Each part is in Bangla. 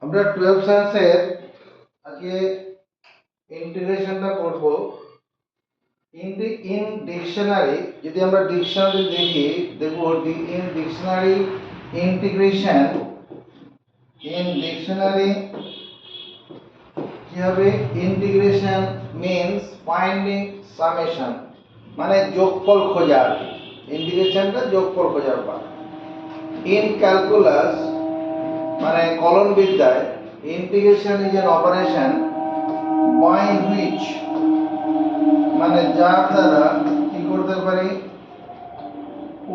আমরা 12 সায়েন্সের আজকে ইন্টিগ্রেশনটা করব। ইন ডিকশনারি যদি আমরা ডিকশনারি দেখি দেখব in dictionary integration in dictionary কি হবে ইন্টিগ্রেশন মিন্স ফাইন্ডিং সামেশন মানে যোগফল খোঁজা আর কি। ইন্টিগ্রেশনটা যোগফল খোঁজার পর ইন ক্যালকুলাস মানে কলন বিদ্যায় integration is an operation by which মানে যার দ্বারা কি করতে পারি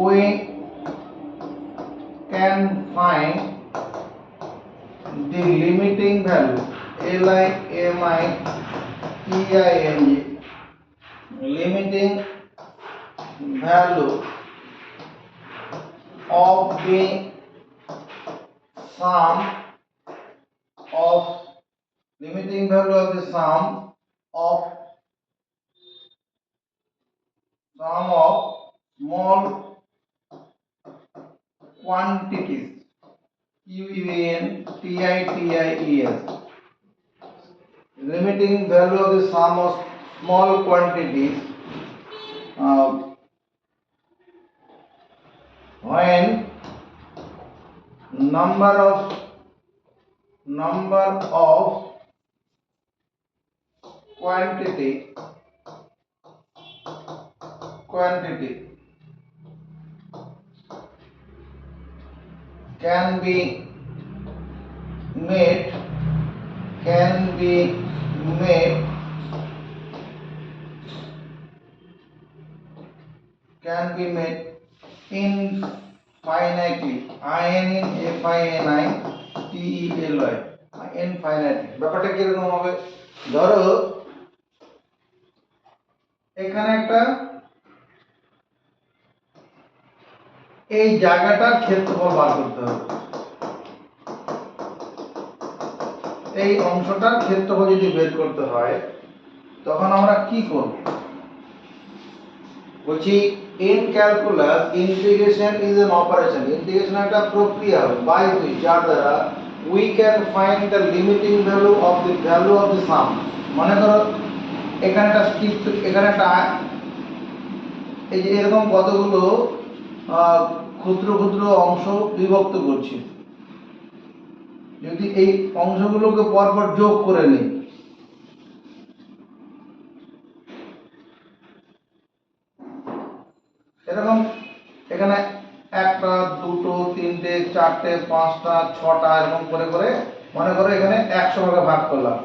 we can find the limiting value LIMITING limiting value of the sum of limiting value of the sum of small quantities QUANTITIES limiting value of the sum of small quantities when number of quantity can be made infinitely infinitely ব্যাপারটা কিরকম হবে ধরো এখানে একটা এই জায়গাটার ক্ষেত্রফল বার করতে হবে। এই অংশটার ক্ষেত্রফল যদি বের করতে হয় তখন আমরা কি করব বলছি in calculus integration is an operation integration একটা প্রক্রিয়া বাই হুইচ যার দ্বারা we can find the limiting value of the sum. মনে করো এখানে একটা স্ট্রিপ এখানে একটা এই যে এরকম কতগুলো ক্ষুদ্র ক্ষুদ্র অংশ বিভক্ত করছি, যদি এই অংশগুলোকে পরপর যোগ করে নিই এরকম এখানে একটা দুটো তিনটে চারটে পাঁচটা ছটা এরকম করে করে মনে করো এখানে 100 ভাগে ভাগ করলাম,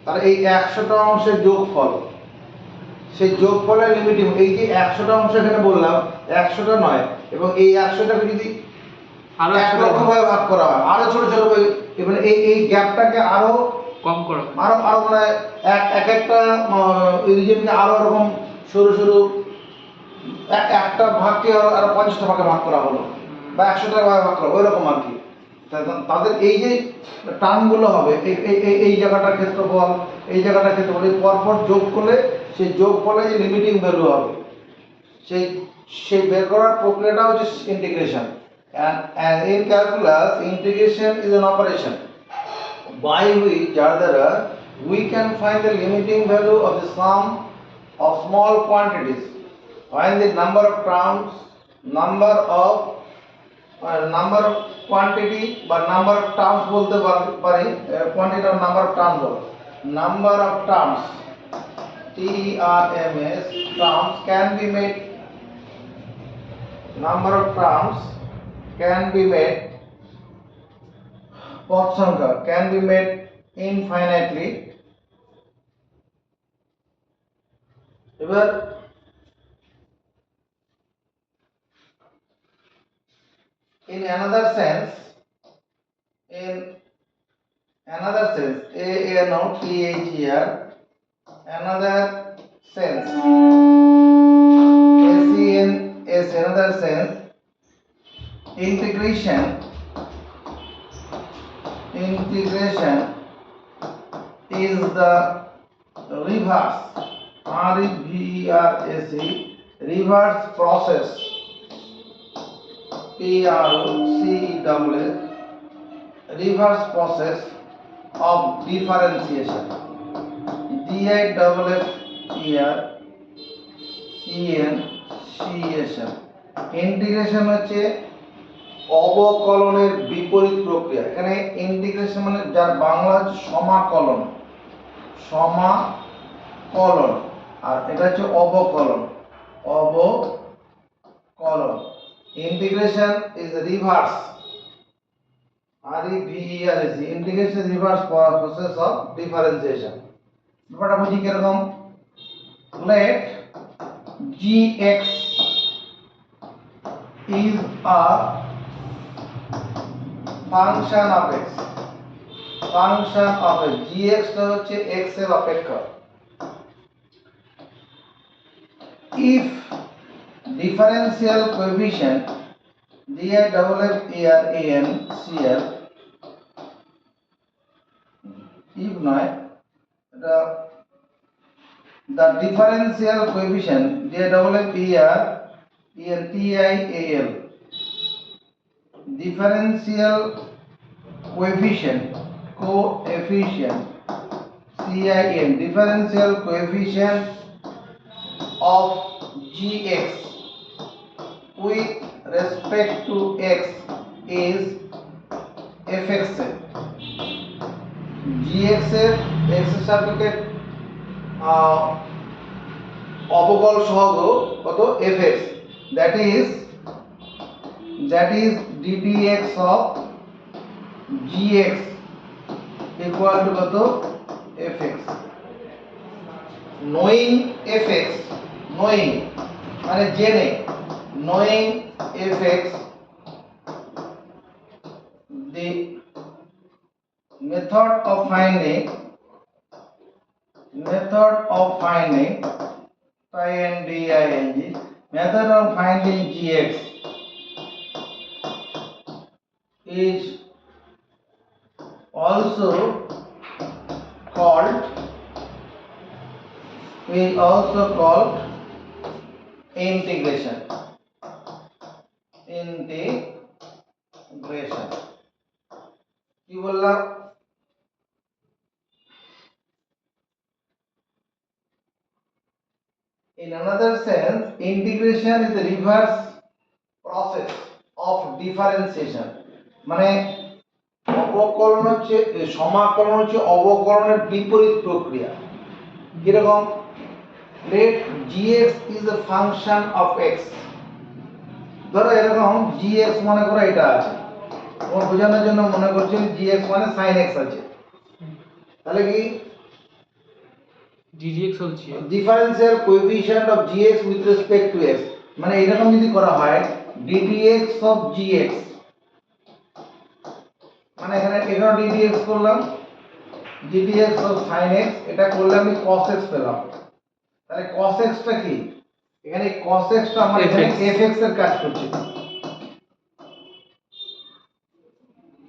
তাহলে এই 100টা অংশের যোগফল সেই যোগফলের লিমিটিং এই যে 100টা অংশ এখানে বললাম 100টা নয় এবং এই 100টাকে যদি আরো 1 লক্ষ ভাগে ভাগ করা হয় আরো ছোট ছোট মানে এই গ্যাপটাকে আরো কম করা আরো মানে এক একটা রিজিয়নকে আরো এরকম সরু সরু একটা ভাগকে আরো 50টা ভাগে ভাগ করা হলো বা 100টা ভাগে ভাগ করা ওই রকম আর কি। তাদের এই যে টার্মগুলো হবে এই জায়গাটার ক্ষেত্রফল এই জায়গাটার ক্ষেত্রফল পরপর যোগ করলে সেই যোগফলে যে লিমিটিং ভ্যালু হবে সেই বের করার প্রক্রিয়াটা হচ্ছে integration. and in calculus integration is an operation by which যার দ্বারা we can find the limiting value of the sum of small quantities when the number of terms number of quantity বা number of terms বলতে পারি quantity or number of terms number of terms TERMS terms can be made number of terms can be made পদ সংখ্যা can be made infinitely। এবার in another sense ANOTHER another sense SENS another sense integration is the reverse reverse process PROCESS reverse process of differentiation. DIFFERentiation. Integration হচ্ছে অবকলনের বিপরীত প্রক্রিয়া। এখানে ইন্টিগ্রেশন মানে যার বাংলা হচ্ছে সমাকলন, সমাকলন, আর এটা হচ্ছে অবকলন, অবকলন। Integration is reverse, REVERS, integration reverse process of differentiation. ব্যাপারটা বুঝি কিরকম? let gx is a function of x, function of x, gx টা হচ্ছে x এর অপেক্ষক। if differential coefficient DIFFERENCIAL, if নয় এটা the differential coefficient DIFFERENCIAL, differential coefficient, CIN, differential coefficient of gx with respect to x is fx, gx এর x এর সাপেক্ষে অবকল সহগ কত? fx, that is ddx of gx equal to কত? fx. knowing fx, knowing মানে জেনে, knowing fx, the method of finding method of finding gx is also called integration. কি বললাম? In another sense, integration is the reverse process of differentiation. মানে অবকলন হচ্ছে, সমাকলন হচ্ছে অবকলনের বিপরীত প্রক্রিয়া। কিরকম? let gx is a function of x, ধরো এরকম gx মনে করো এটা আছে, তোমার বোঝানোর জন্য মনে করছেন gx মানে sin x আছে, তাহলে কি ddx হচ্ছে differential coefficient of gx with respect to x, মানে এরকম যদি করা হয় ddx of gx, মানে এখানে ddx করলাম, ddx of sin x, এটা করলে আমি cos x পেলাম। তাহলে cos x টা কি? এখানে cos x টা আমার এখানে fx এর কাজ করছে,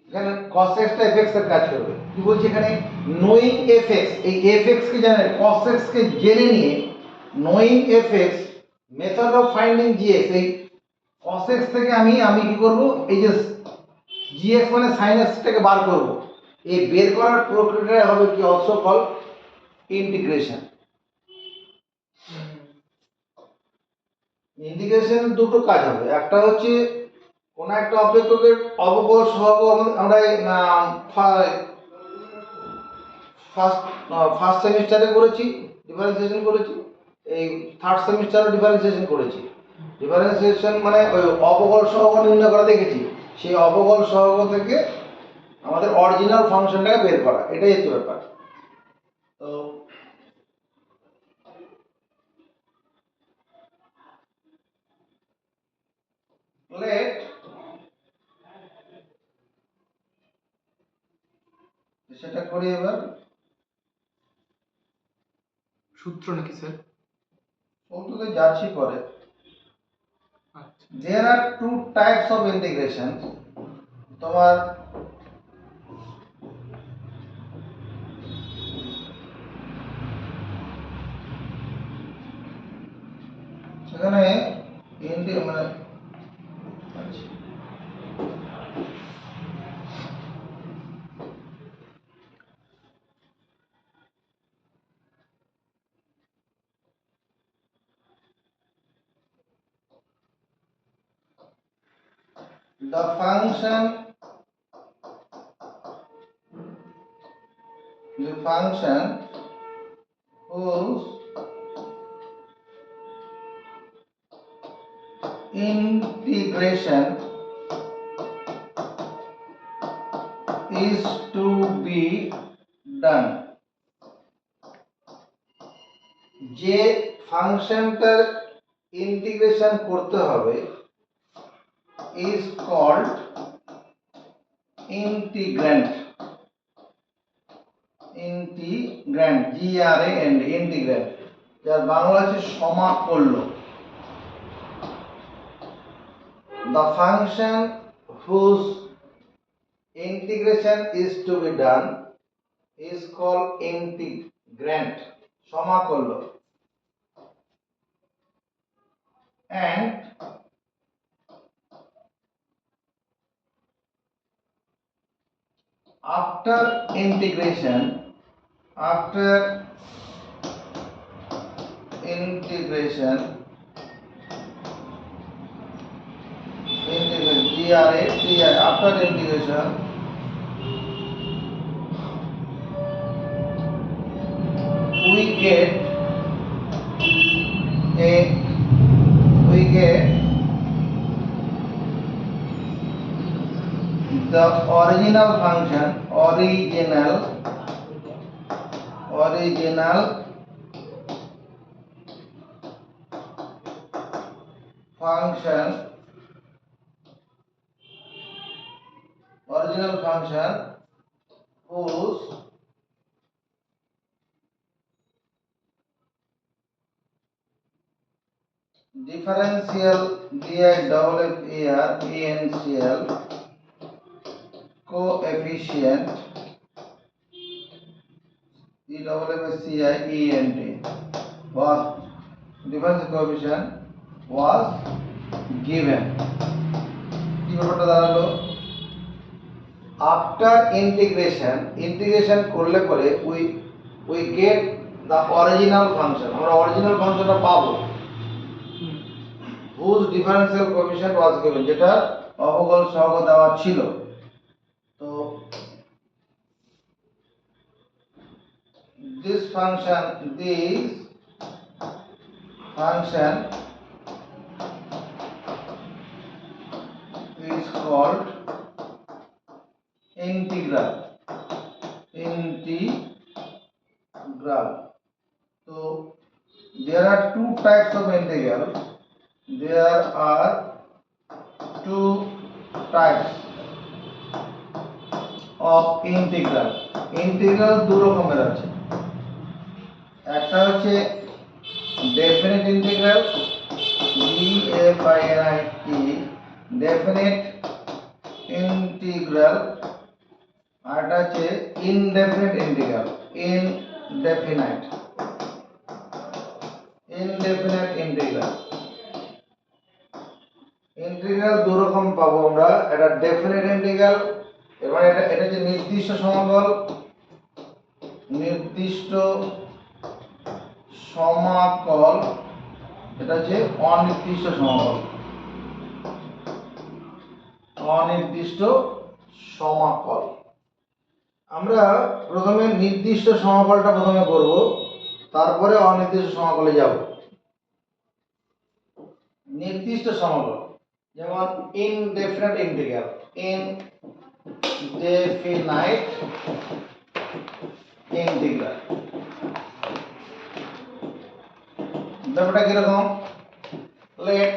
এখানে cos x টা fx এর কাজ করবে। কি বলছি এখানে? knowing fx, এই fx কে জানে, cos x কে জেনে নিয়ে knowing fx, method of finding gx, এই cos x থেকে আমি কি করব? এই যে gx মানে sin x টাকে বার করব, এই বের করার প্রক্রিয়াটা হবে কি? also called integration. ইন্টিগ্রেশন দুটো কাজ হবে, একটা হচ্ছে কোন একটা অপেক্ষকের অবকল সহগ, আমরা ফার্স্ট সেমিস্টারে করেছি, ডিফারেন্সিয়েশন করেছি, এই থার্ড সেমিস্টারে ডিফারেন্সিয়েশন করেছি। ডিফারেন্সিয়েশন মানে ওই অবকল সহগ নির্ণয় করা দেখেছি, সেই অবকল সহগ থেকে আমাদের অরিজিনাল ফাংশনটাকে বের করা, এটাই হচ্ছে ব্যাপার। তো let সেটা করি এবার। সূত্র নাকি স্যার? বলতে যাচ্ছি পরে। There are two types of integration. তোমার সেখানে মানে the function whose integration is to be done, যে ফাংশনটার ইন্টিগ্রেশন করতে হবে is called integrand, GRAND, integrand, যার বাংলা হচ্ছে সমাকল্য। the function whose integration is to be done is called integrand, সমাকল্য। and after integration after integration we get the original function whose differential differential coefficient was differential coefficient was given। কি ব্যাপারটা দাঁড়ালো, আফটার ইন্টিগ্রেশন করলে পরে we get the original function, আমরা অরিজিনাল ফাংশনটা পাবো। Whose differential coefficient was given, যেটা অবকল সহগ দেওয়া ছিল। তো this function is called integral। So there are two types of integral, integral দু রকমের আছে। একটা হচ্ছে ডেফিনিট ইন্টিগ্রাল, ডেফিনিট ইন্টিগ্রাল, আর একটা হচ্ছে indefinite integral, indefinite integral. Integral দু রকম পাবো আমরা, এটা ডেফিনিট ইন্টিগ্রাল, এবং এটা যে নির্দিষ্ট সমাকল, এটা হচ্ছে অনির্দিষ্ট সমাকল। আমরা প্রথমে নির্দিষ্ট সমাকলটা প্রথমে করব, তারপরে অনির্দিষ্ট সমাকলে যাব। নির্দিষ্ট সমাকল যেমন ইনডেফিনিট ইন্টিগ্রাল, ব্যাপারটা কিরকম, let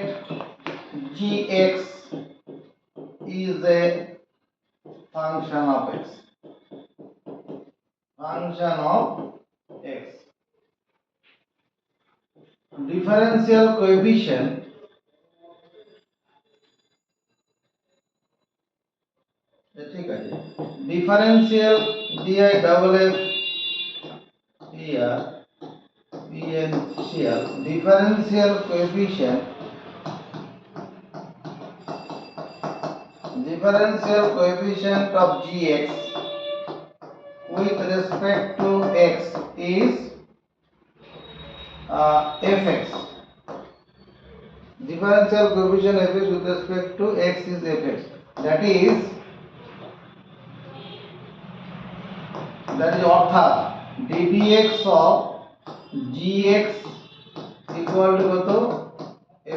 gx is a function of x, differential coefficient ঠিক আছে, differential differential coefficient of gx with respect to x is fx. Differential coefficient fx with respect to x is fx. That is অর্থাৎ ddx of gx equal to কত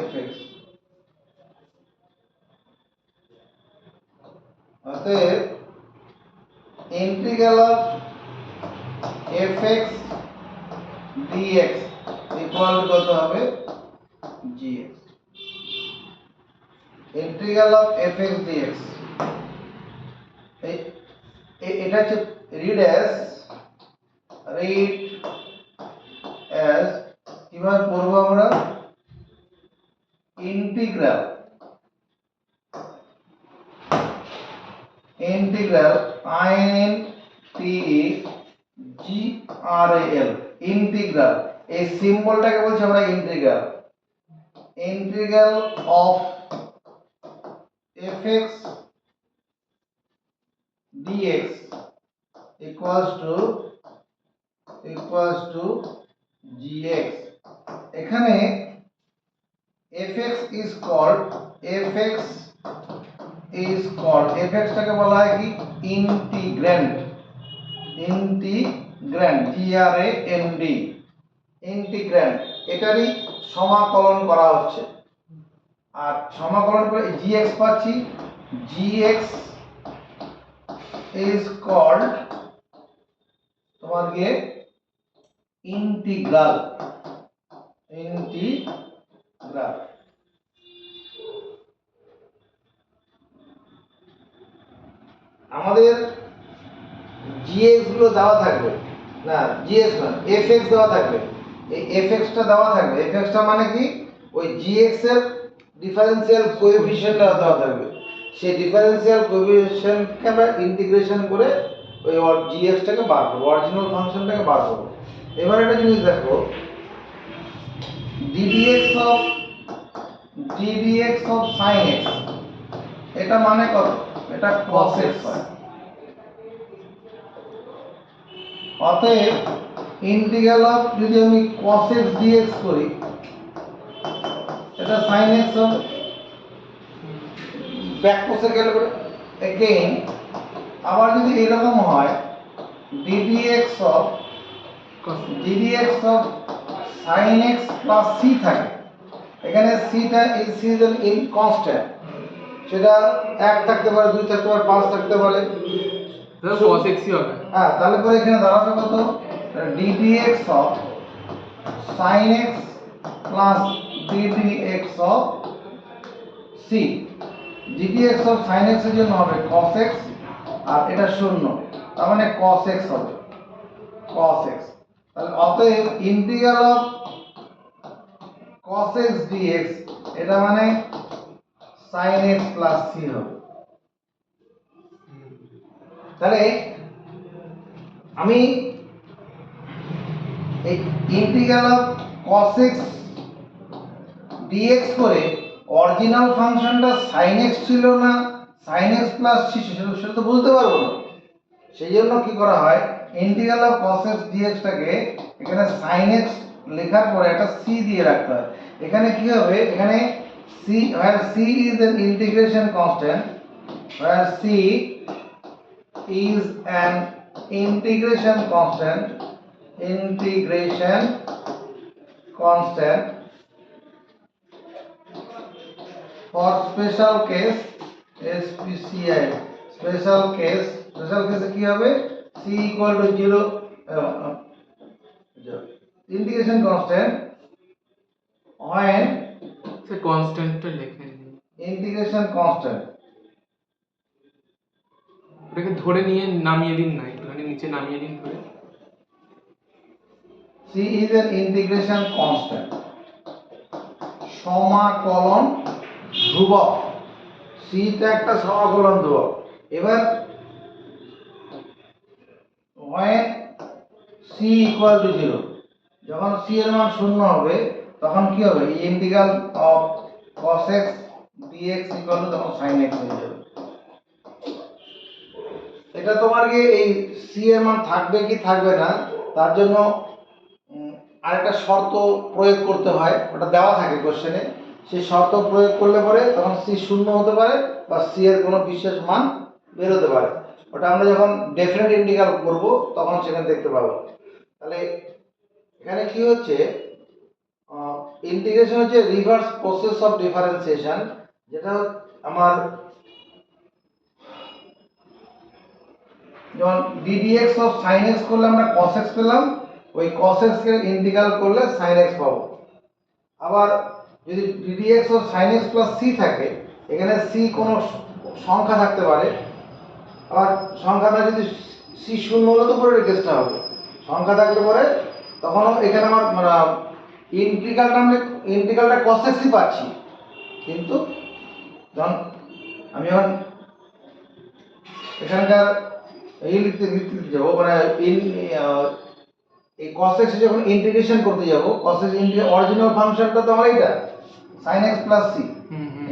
fx। অতএব integral of fx dx equal to কত হবে gx। Integral of fx dx এটা হচ্ছে রিড অ্যাজ কিভাবে পড়বো আমরা ইন্টিগ্রাল INTEGRAL ইন্টিগ্রাল এই সিম্বলটাকে বলছি আমরা integral of fx dx equals to gx। এখানে fx is called fx টাকে বলা হয় কি ইন্টিগ্র্যান্ড GRAND ইন্টিগ্র্যান্ড, এটারই সমাকলন করা হচ্ছে। আর সমাকলন করে gx পাচ্ছি, gx is called তোমার কি ইন্টিগ্রাল আমাদের gx গুলো দেওয়া থাকবে না, gx না fx দেওয়া থাকবে। এই fx টা দেওয়া থাকবে, fx টা মানে কি ওই gx এর ডিফারেনশিয়াল কোএফিশিয়েন্টটা দেওয়া থাকবে। সেই ডিফারেনশিয়াল কোএফিশিয়েন্টকে আমরা ইন্টিগ্রেশন করে ওই gx টাকে বার করব, অরিজিনাল ফাংশনটাকে বার করব। এবার একটা জিনিস দেখো, ddx অফ sin x এটা মানে কত, এটা cos x হয়। অতএব ইন্টিগ্রাল অফ যদি আমি cos x dx করি এটা sin x হবে, ব্যাক কোসে গেলে পরে अगेन আবার যদি এরকম হয় ddx of sin x plus c থাকে, এখানে c টা এই c ইজ এন ইনকনস্ট্যান্ট, সেটা 1 থাকতে পারে, 2 থাকতে পারে, 5 থাকতে পারে, তাহলে cos x ই হবে। হ্যাঁ, তাহলে পরে এখানে দাঁড়াবে কত ddx of sin x plus ddx of c। ddx of sin x এর জন্য হবে cos x আর এটা শূন্য, তার মানে cos x হবে cos x। তাহলে অতএব integral of cos x dx এটা মানে sin x প্লাস c হবে। তাহলে আমি এই integral of cos x dx করে অরিজিনাল ফাংশনটা sin x ছিল না sin x প্লাস c সেটা তো বুঝতে পারবো না। সেই জন্য কি করা হয়, integral of cos x dx টাকে এখানে sin x লেখার পরে একটা c দিয়ে রাখতে হয়। এখানে কি হবে, এখানে c where c is an integration constant, where c is an integration constant for special case SPCI special case কি হবে c equal to 0 integration constant when সে কনস্ট্যান্টটা লিখে নিন, integration constant ওটাকে ধরে নিয়ে নামিয়ে দিন না, একটুখানি নিচে নামিয়ে দিন ধরে। c is an integration constant সমাকলন ধ্রুবক, c টা একটা সমাকলন ধ্রুবক। এবার when c equal to 0 যখন c এর মান শূন্য হবে তখন কি হবে, integral of cos x dx equal to তখন sin x হয়ে যাবে। এটা তোমার কি এই c এর মান থাকবে কি থাকবে না তার জন্য আরেকটা শর্ত প্রয়োগ করতে হয়, ওটা দেওয়া থাকে কোশ্চেনে। সেই শর্ত প্রয়োগ করলে পরে তখন সি শূন্য হতে পারে বা সি এর কোনো বিশেষ মান বেরোতে পারে। ওটা আমরা যখন ডেফিনেট ইন্টিগ্রাল করব তখন সেখানে দেখতে পাবো। তাহলে এখানে কি হচ্ছে, ইন্টিগ্রেশন হচ্ছে রিভার্স প্রসেস অফ ডিফারেন্সিয়েশন, যেটা আমার যেমন ddx অফ sin x করলে আমরা cos x পেলাম, ওই cos x কে ইন্টিগ্রাল করলে sin x পাবো। আবার যদি ddx of sin x plus c থাকে, এখানে c কোনো সংখ্যা থাকতে পারে, আবার সংখ্যাটা যদি c শূন্য হলে তো পরে কেসটা হবে, সংখ্যা থাকলে পরে তখনও এখানে আমার ইন্টিগ্রালটা cos x ই পাচ্ছি, কিন্তু যখন আমি এখন এখানকার এই লিখতে যাবো মানে এই cos x যখন ইন্টিগ্রেশন করতে যাব, cos x অরিজিনাল ফাংশনটা তো আমার এইটা sin x plus c,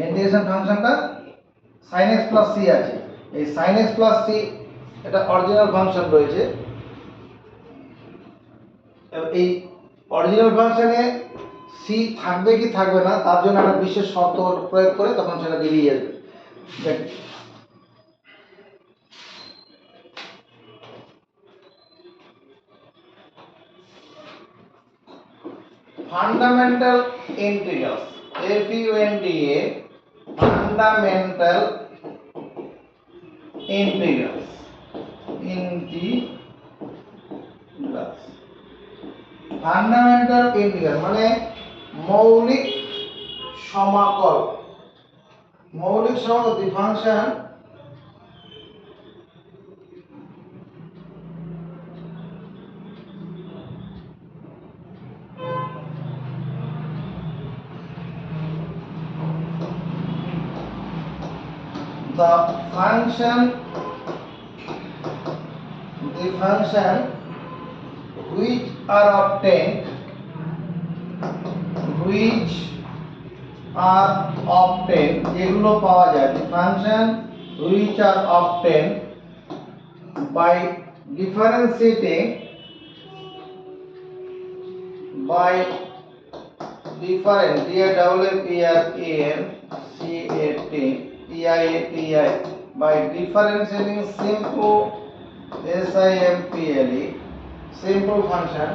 integration ফাংশনটা sin x প্লাস c আছে। এই sin x প্লাস c এটা অরিজিনাল ফাংশন রয়েছে। এই অরিজিনাল ফাংশনে c থাকবে কি থাকবে না তার জন্য একটা বিশেষ শর্ত প্রয়োগ করে তখন সেটা বেরিয়ে যাবে। Fundamental integrals, FUNDA, fundamental integrals, fundamental integral মানে মৌলিক সমাকল। মৌলিক সমাকল দি function the function which are obtained যেগুলো পাওয়া যায়, the function which are obtained by differentiating by differentiating simple SIMPLE simple function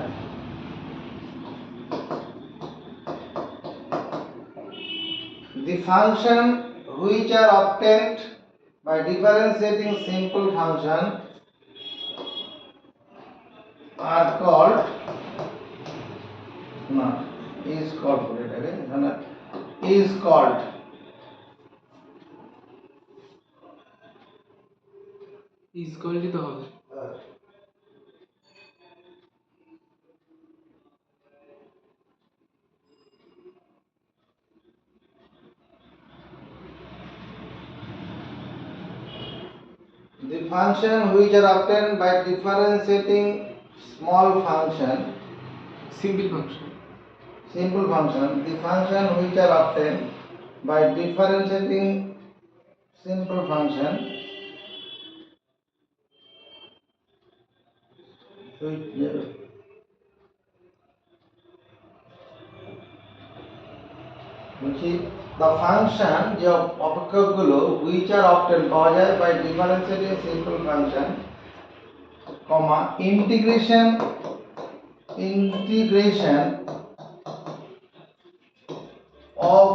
the function which are obtained by differentiating simple function are called is called ইজকলটি তো হবে। the function which are obtained by differentiating small function simple function. simple function the function which are obtained by differentiating simple function বলছি the function যে অপেক্ষকগুলো which are obtained পাওয়া যায় by differentiating simple function comma integration of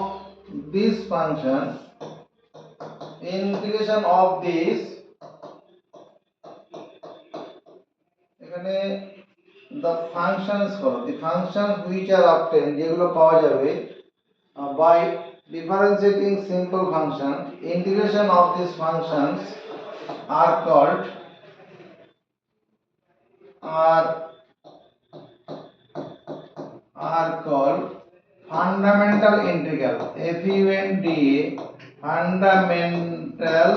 this function এখানে the functions the functions which are obtained যেগুলো পাওয়া যাবে by differentiating simple function integration of these functions are called fundamental integral FUNDA fundamental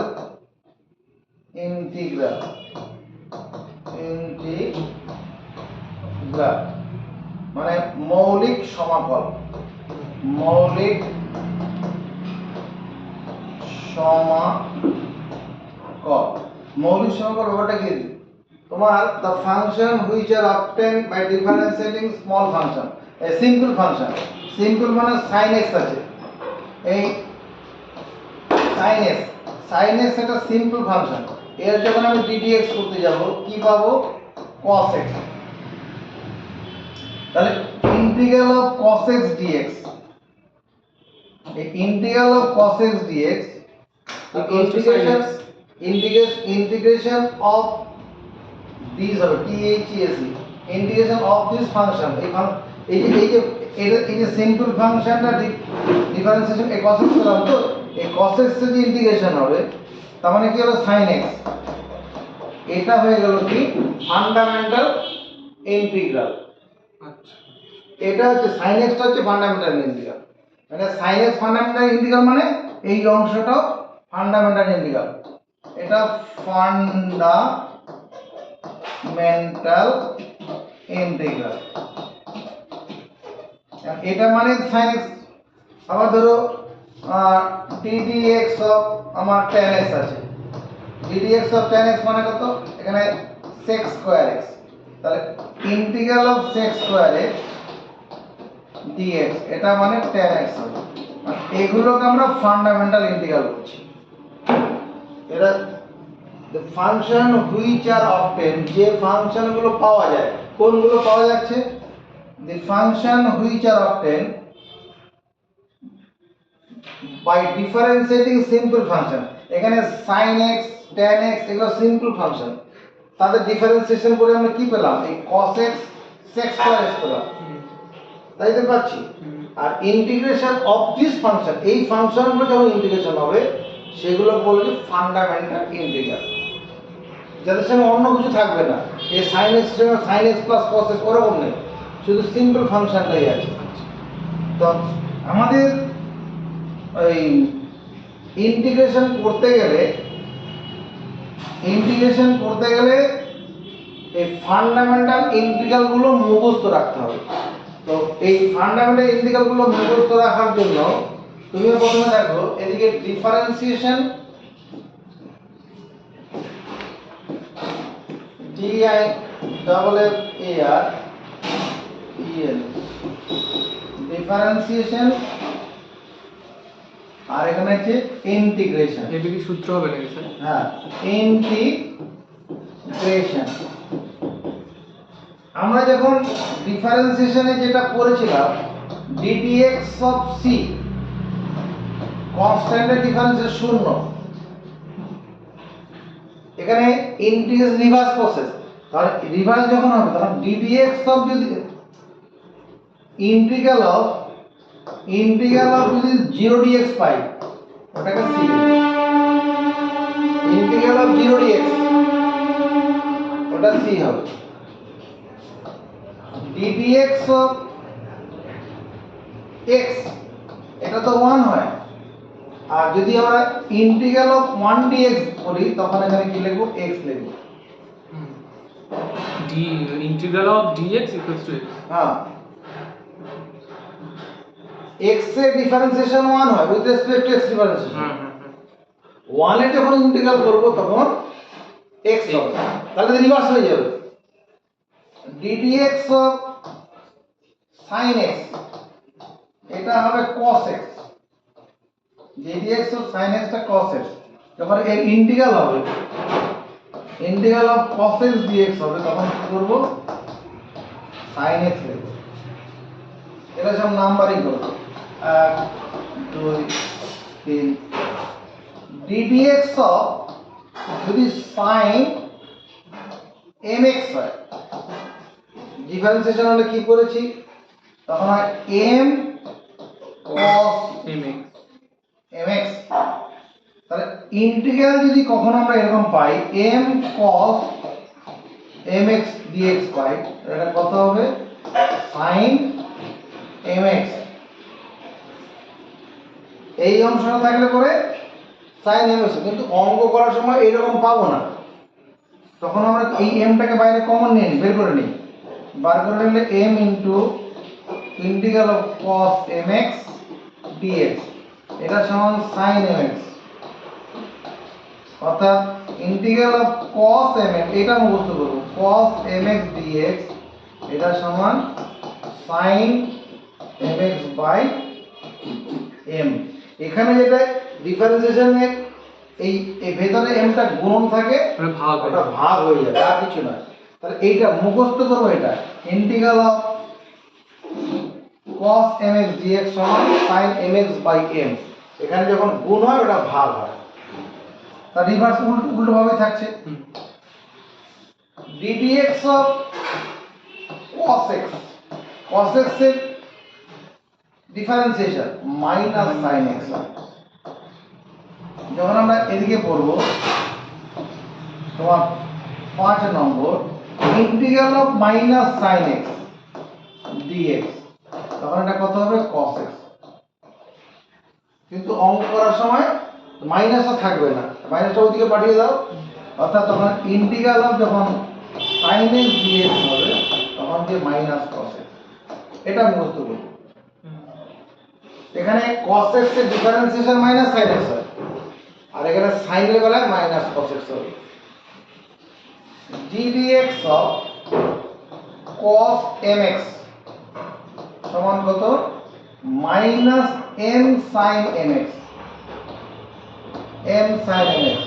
integral মানে মৌলিক সমাকল। মৌলিক সমাকল ব্যাপারটা কি তোমার the function which are obtained by differentiating small function a simple function simple মানে sin x আছে এই sin x একটা সিম্পল ফাংশন, এর যখন আমি ddx করতে যাব কি পাবো, cos x। তাহলে integral of cos x dx, এই integral of cos x dx integration of this হবে ইন্টিগ্রেশন অফ দিস ফাংশন, এই যে সিম্পল ফাংশনটা ডিফারেন্সিয়েশন এই cos x করলাম, তো এই cos x এর যে ইন্টিগ্রেশন হবে তার মানে কি হলো sin x, এটা হয়ে গেল কি ফান্ডামেন্টাল ইন্টিগ্রাল। আচ্ছা, এটা হচ্ছে sin x টা হচ্ছে ফান্ডামেন্টাল ইন্টিগ্রাল, মানে sin x ফান্ডামেন্টাল ইন্টিগ্রাল মানে এই অংশটা ফান্ডামেন্টাল ইন্টিগ্রাল, এটা ফান্ডামেন্টাল ইন্টিগ্রাল, এটা মানে sin x। আবার ধরো ddx অফ আমার tan x আছে, ddx অফ tan x মানে কত, এখানে sec স্কয়ার x, তাহলে integral of sec square x dx এটা মানে tan x হবে। মানে এগুলোকে আমরা ফান্ডামেন্টাল ইন্টিগ্রাল বলছি। এটা the function which are obtained, যে ফাংশনগুলো পাওয়া যায়, কোনগুলো পাওয়া যাচ্ছে, the function which are obtained by differentiating simple function। এখানে sin x tan x এগুলো সিম্পল ফাংশন, তাদের ডিফারেন্সিয়েশন করে আমরা কি পেলাম, এই cos x sec square x পেলাম, তাই তো পাচ্ছি। আর ইন্টিগ্রেশন অফ দিস ফাংশন, এই ফাংশনগুলো যখন ইন্টিগ্রেশন হবে সেগুলো বলবে ফান্ডামেন্টাল ইন্টিগ্রাল, যাদের সঙ্গে অন্য কিছু থাকবে না, এই sin x sin x plus cos x ওরকম নেই, শুধু সিম্পল ফাংশনটাই আছে। তো আমাদের এই ইন্টিগ্রেশন করতে গেলে এই ফান্ডামেন্টাল ইন্টিগ্রালগুলো মুখস্থ রাখতে হবে। তো এই ফান্ডামেন্টাল ইন্টিগ্রালগুলো মুখস্থ রাখার জন্য তুমি প্রথমে দেখো এদিকে differentiation DI double F A R E N, differentiation, আর এখানে আছে ইন্টিগ্রেশন। এটা কি সূত্র হবে নাকি স্যার? হ্যাঁ, ইন্টিগ্রেশন। আমরা যখন ডিফারেন্সিয়েশনে যেটা করেছিলাম ddx অফ c কনস্ট্যান্টের ডিফারেন্সিয়েশন শূন্য, এখানে ইন্টিগ্রেশন রিভার্স প্রসেস, তাহলে রিভার্স যখন হবে তখন ddx অফ যদি ইন্টিগ্রাল অফ যদি 0 dx পাই ওটাকে c, ইন্টিগ্রাল অফ 0 dx ওটা c হবে, ddx অফ x এটা তো 1 হয়, আর যদি আমরা ইন্টিগ্রাল অফ 1 dx করি তখন এখানে কি লিখব, x লিখব। Integral of dx equals to x। হ্যাঁ, x এর ডিফারেন্সিয়েশন 1 হয় with respect to x differentiation, 1 এ যখন ইন্টিগ্রাল করব তখন x হবে, তাহলে রিভার্স হয়ে যাবে, ddx অফ sin x এটা হবে cos x, ddx of sin x টা cos x, যখন এর ইন্টিগ্রাল হবে integral of cos x dx হবে তখন কি করব, sin x লিখব। এটা সব নাম্বারিং করব, 1 2 3, ddx অফ যদি sin mx হয়, ডিফারেন্সিয়েশন হলে কি করেছি তখন হয় m cos mx, তাহলে ইন্টিগ্রাল যদি কখনো আমরা এরকম পাই m cos mx dx পাই, এটা কত হবে sin mx, এই অংশটা থাকলে পরে sin mx, কিন্তু অঙ্ক করার সময় এইরকম পাবো না, তখন আমরা এই m টাকে বাইরে কমন নিয়ে নিই, বের করে নিই, বার করে নিলে m into integral of cos mx dx এটা সমান sin mx, অর্থাৎ ইন্টিগ্রাল অফ cos mx এটা মুখস্থ করব, cos mx dx এটা সমান sin mx বাই m। এখানে যেটা ডিফারেন্সিয়েশনে এই এই ভেতরে এমটা গুণন থাকে, মানে ভাগ হয়। ওটা ভাগ হয়ে যাবে, আর কিছু না। তাহলে এইটা মুখস্থ করবো, এটা integral of cos mx dx সমান sin mx বাই m। এখানে যখন গুণ হয় ওটা ভাগ হয়, তার রিভার্স উল্টো ভাবে থাকছে। হুম। ddx of cos x, cos x এর ডিফারেন্সিয়েশন মাইনাস sin x। যখন আমরা এদিকে পড়ব তোমার 5 নম্বর integral of minus sin x dx, তখন এটা কত হবে cos x। কিন্তু অঙ্ক করার সময় মাইনাসও থাকবে না, মাইনাসটা ওইদিকে পাঠিয়ে দাও, অর্থাৎ তখন ইন্টিগ্রাল অফ যখন sin x dx হবে তখন যে মাইনাস cos x, এটা মুখস্থ করব। এখানে cos x এর ডিফারেন্সিয়েশন মাইনাস sin x হয়, আর এখানে sin এর বেলায় মাইনাস cos x হবে। ddx of cos mx সমান কত minus m sin mx, m sin mx।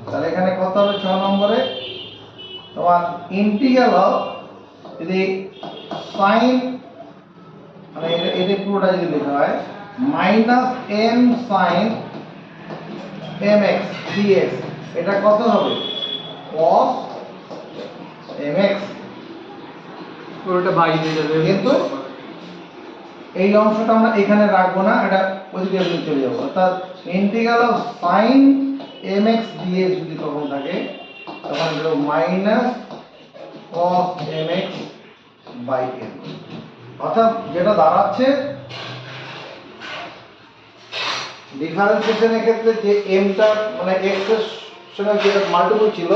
তাহলে এখানে কত হবে 6 নম্বরে তোমার ইন্টিগ্রাল অফ, যদি sin মানে এটা পুরোটা যদি লেখা হয় minus m sin mx dx, এটা কত হবে cos mx। পুরোটা বাইরে যাবে, কিন্তু এই অংশটা আমরা এখানে রাখবো না, এটা ওইদিকে নিয়ে চলে যাবো, অর্থাৎ integral of sin mx dx যদি তখন থাকে তখন হলো minus cos mx by m। অর্থাৎ যেটা দাঁড়াচ্ছে ডিফারেন্সিয়েশনের ক্ষেত্রে যে mটা মানে x এর সঙ্গে যেটা মাল্টিপল ছিল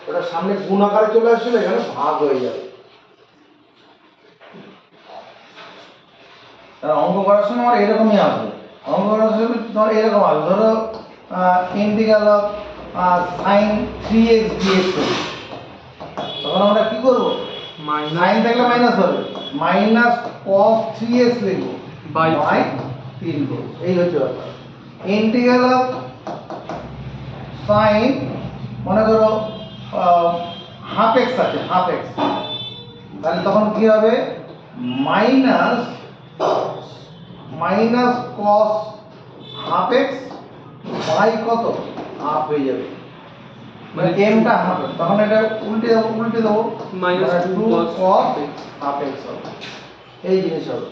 ওটা সামনে গুণ আকারে চলে আসছিল, এখানে ভাগ হয়ে যাবে। অঙ্ক করার সময় আমার এরকমই আসবে, অঙ্ক করার সময় ধর এরকম আসবে, ধরো integral of sin 3x dx হবে, তখন আমরা কি করবো sin থাকলে মাইনাস হবে, মাইনাস cos 3x লিখবো বাই 3 করবো, এই হচ্ছে ব্যাপার। ইন্টিগ্রাল অফ sin মনে করো হাফ এক্স আছে, হাফ এক্স, তাহলে তখন কি হবে minus minus cos half x by কত হাফ হয়ে যাবে, মানে mটা হাফ, তখন এটা উল্টে দেবো মাইনাস 2 cos হাফ এক্স হবে, এই জিনিস হবে।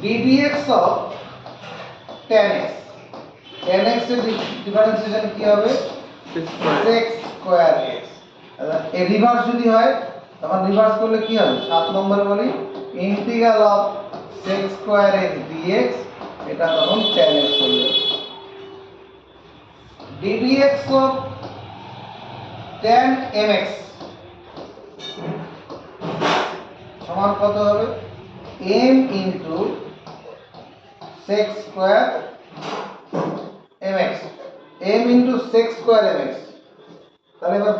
ddx of tan x, tan x এর ডিফারেন্সিয়েশন কি হবে sec স্কয়ার x। এর রিভার্স যদি হয় তখন রিভার্স করলে কি হবে 7 নম্বরে বলি integral of sec square x dx, এটা তখন tan x হয়ে যাবে। ddx of tan mx সমান কত হবে m into sec square mx, m into sec square mx। তাহলে এবার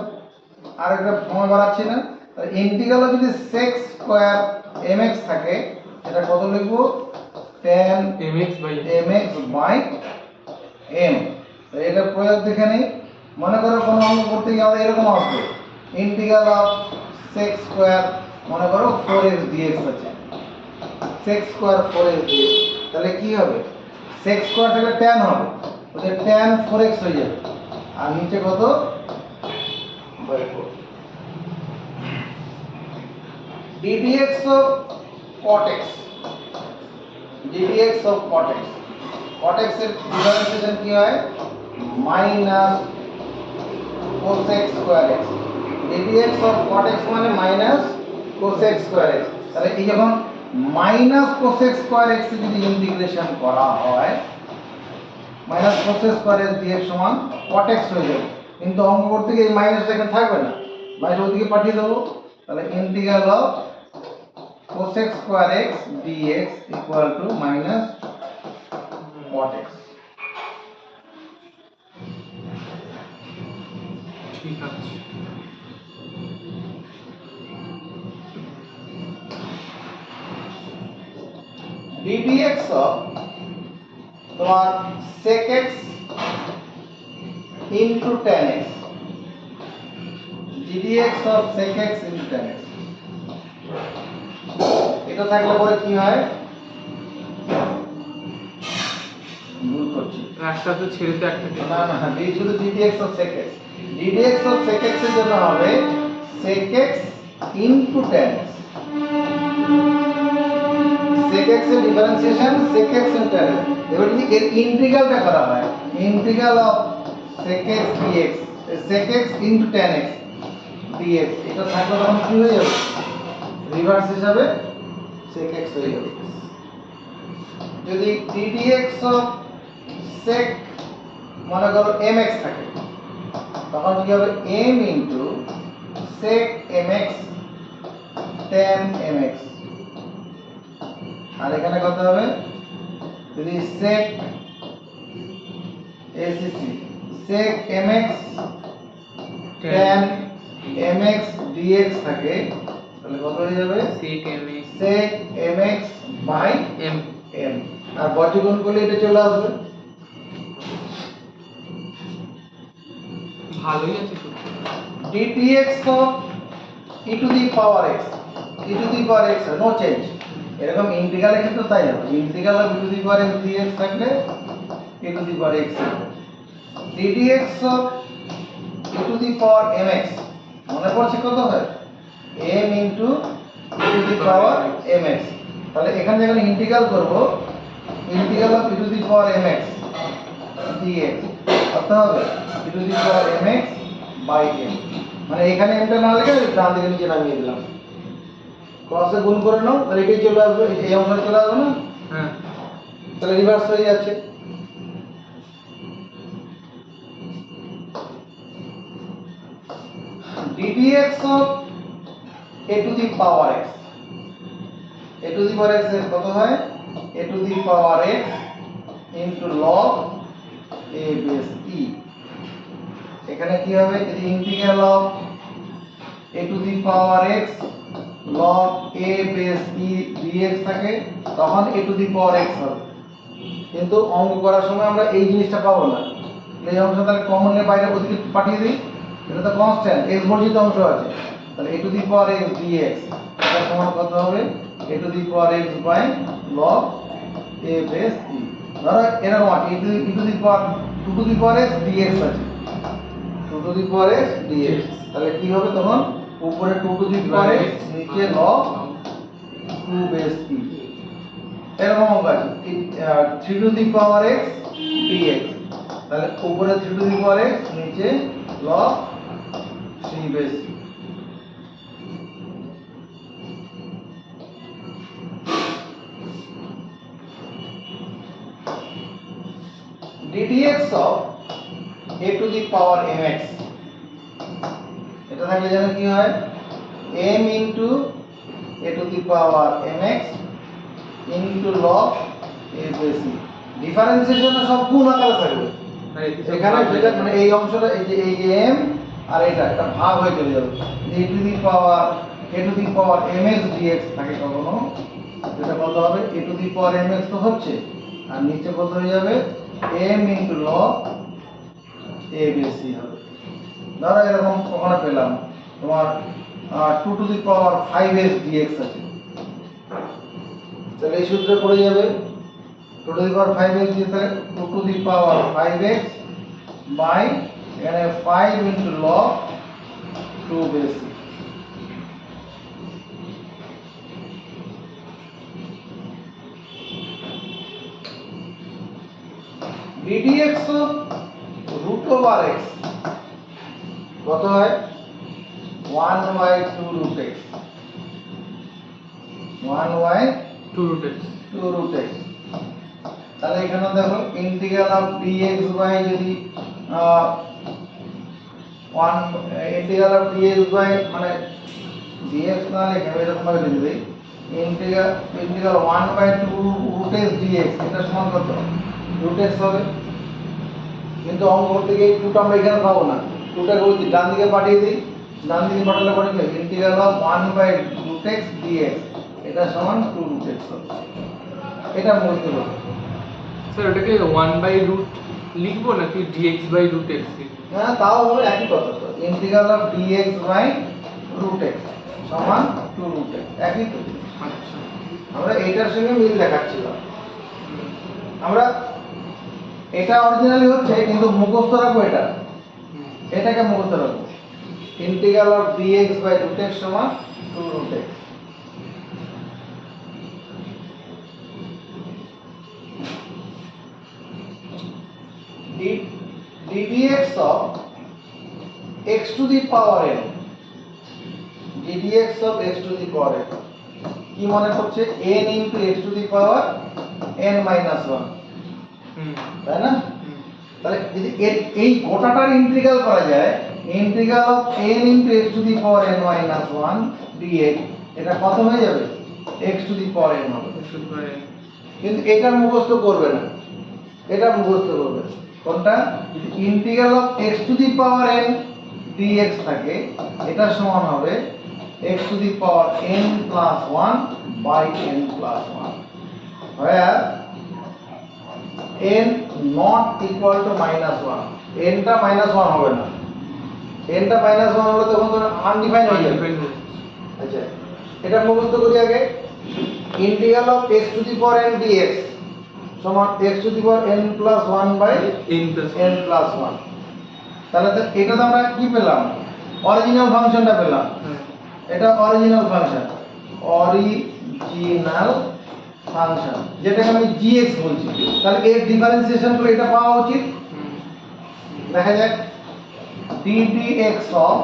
আরেকটা সময় বাড়াচ্ছি না, তাহলে ইন্টিগ্রাল যদি sec স্কয়ার mx থাকে এটা কত লিখবো tan mx by mx by m। তো এটা প্রয়োগ দেখে নেই, মনে করো কোনো অঙ্ক করতে গিয়ে আমাদের এরকম আসবে ইন্টিগ্রাল অফ sec স্কয়ার মনে করো 4x dx আছে, sec স্কয়ার 4x dx, তাহলে কি হবে sec স্কয়ার থেকে tan হবে, ওদের tan 4x হয়ে যাবে, আর নিচে কত by 4। ddx of cot x, ddx of cot x, cot x এর ডিফারেন্সিয়েশন কি হয় minus cosec square x, ddx of cot x মানে মাইনাস cosec স্কয়ার x। তাহলে এই যখন মাইনাস cosec স্কয়ার x এর যদি ইন্টিগ্রেশন করা হয় minus cosec square x dx সমান cot x হয়ে যাবে, কিন্তু অঙ্ক করতে গিয়ে এই মাইনাসটা এখানে থাকবে না, মাইনাস ওদিকে পাঠিয়ে দেবো, তাহলে integral of cosec square x dx equal to minus cot x। ঠিক আছে। ddx of তোমার sec x into tan x, ddx of sec x into tan x, এটা থাকলে পরে কি হয়, ভুল করছি, একটা তো ছেড়ে তো একটা কে না না d শুধু ddx of sec x, ddx of sec x এর জন্য হবে sec x into tan x, sec x এর differentiation sec x into tan x, এবার যদি এর ইন্টিগ্রালটা করা হয়, integral of sec x dx, sec x into tan x dx, এটা থাকলে তখন কি হয়ে যাবে, রিভার্স হিসাবে sec x হয়ে যাবে। যদি ddx of sec মনে করো mx থাকে, তখন কি হবে m into sec mx tan mx, আর এখানে কত হবে, যদি sec acc sec mx tan mx dx থাকে, তাহলে কত হয়ে যাবে sec mx sec mx by m m, আর বর্গীকরণ করলে এটা চলে আসবে, ভালোই আছে তো। dtx of e to the power x, e to the power x no change, এরকম ইন্টিগ্রালের ক্ষেত্রে তাই হবে, integral of e to the power x dx থাকলে e to the power x, dtx of e to the power mx মনে পড়ছে কত হয় m into e to the power mx, তাহলে এখানে যখন ইন্টিগ্রাল করব integral of e to the power mx dx কত হবে e to the power mx by m, মানে এখানে m টা না লিখে ডান দিকে নিচে নামিয়ে দিলাম, ক্রসে গুণ করে নাও, তাহলে এটাই চলে আসবে, এই অংশটা চলে আসবে না, হ্যাঁ তাহলে রিভার্স হয়ে যাচ্ছে। ddx of a to the power x, a to the power x এর কত হয় a to the power x into log a base e, এখানে কি হবে যদি integral of a to the power x log a base e dx থাকে তখন a to the power x হবে, কিন্তু অঙ্ক করার সময় আমরা এই জিনিসটা পাবো না, এই অংশটা তাহলে কমন নিয়ে বাইরে ওদিকে পাঠিয়ে দিই, এটা তো কনস্ট্যান্ট x বর্জিত অংশ আছে, তাহলে a to the power x dx এটা সমান কত হবে a to the power x by log a base e, ধরো এরকম আছে e to the power 2 to the power x dx আছে, 2 to the power x dx, তাহলে কি হবে তখন উপরে 2 to the power x নিচে log 2 base e, এরকম অঙ্ক আছে 3 to the power x dx, তাহলে উপরে 3 to the power x নিচে log 3 base e, ddx of a to the power mx, এটা থাকলে যেন কি হয় m into a to the power mx into log a base e, ডিফারেন্সিয়েশনে সব গুণ আকারে থাকবে, আর এতে সব এখানে ভাগ হয়ে যেটা যাবে। মানে এই অংশটা এই যে m আর এটা একটা ভাগ হয়ে চলে যাবে, a to the power mx dx থাকে কখনো, এটা কত হবে a to the power mx তো হচ্ছে, আর নিচে কত হয়ে যাবে m into log a base e হবে, ধরো এরকম কখনো পেলাম তোমার 2 to the power 5s dx আছে, তাহলে এই সূত্রে পড়ে যাবে 2 to the power 5s দিয়ে তাহলে 2 to the power 5x by এখানে 5 into log 2 base e, ddx of root over x কত হয় 1 by 2 root x, 1 by 2 root x 2 root x, তাহলে এখানে দেখো ইন্টিগ্রাল অফ dx by যদি 1 ইন্টিগ্রাল অফ dx by মানে dx না লিখে এরকম ভাবে লিখে দেই, integral 1 by 2 root x dx এটা সমান কত root x হবে, কিন্তু অঙ্ক করতে গিয়ে 2 টা আমরা এখানে পাবো না, 2 টাকে ওই ডান দিকে পাঠিয়ে দিই, ডান দিকে পাঠালে পরে কি integral of 1 by root x dx এটা সমান 2 root x হবে। এটা মুখস্থ করবে। স্যার ওটাকে 1/√, লিখবো নাকি dx/√x লিখবো? হ্যাঁ তাও হবে, একই কথা তো, integral of dx by root x সমান 2√x, একই তো। আচ্ছা। আমরা এইটার সঙ্গে মিল দেখাচ্ছিলাম। হুম। আমরা এটা অরিজিনালি হচ্ছে, কিন্তু মুখস্থ রাখবো এটা, হুম। এটাকে মুখস্থ রাখবো, integral of dx by root x সমান 2√x। ddx of x to the power n, ddx of x to the power n কি মনে করছে, n into x to the power n minus 1, হুম। তাই না? হুম। তাহলে যদি এই গোটাটার ইন্টিগ্রাল করা যায়, integral of n into x to the power n minus 1 dx, এটা কত হয়ে যাবে, x to the power n হবে। শুধু করে কিন্তু এটা মুখস্থ করবে না, এটা মুখস্থ করবে। কোনটা? Integral of x to the power n dx থাকে, এটা সমান হবে x to the power n plus 1 by n plus 1, where n not equal to minus 1, n টা minus 1 হবে না, n টা minus 1 হলে তখন তো আনডিফাইন হয়ে যাবে। আচ্ছা, এটা মুখস্থ করি আগে, integral of x to the power n dx সমান x to the power n plus 1 by n plus n plus 1। তাহলে তো এটা তো আমরা কি পেলাম, অরিজিনাল ফাংশনটা পেলাম, এটা অরিজিনাল ফাংশন, অরিজিনাল ফাংশন যেটাকে আমি gx বলছি। তাহলে এর ডিফারেন্সিয়েশন করে এটা পাওয়া উচিত। দেখা যাক, ddx of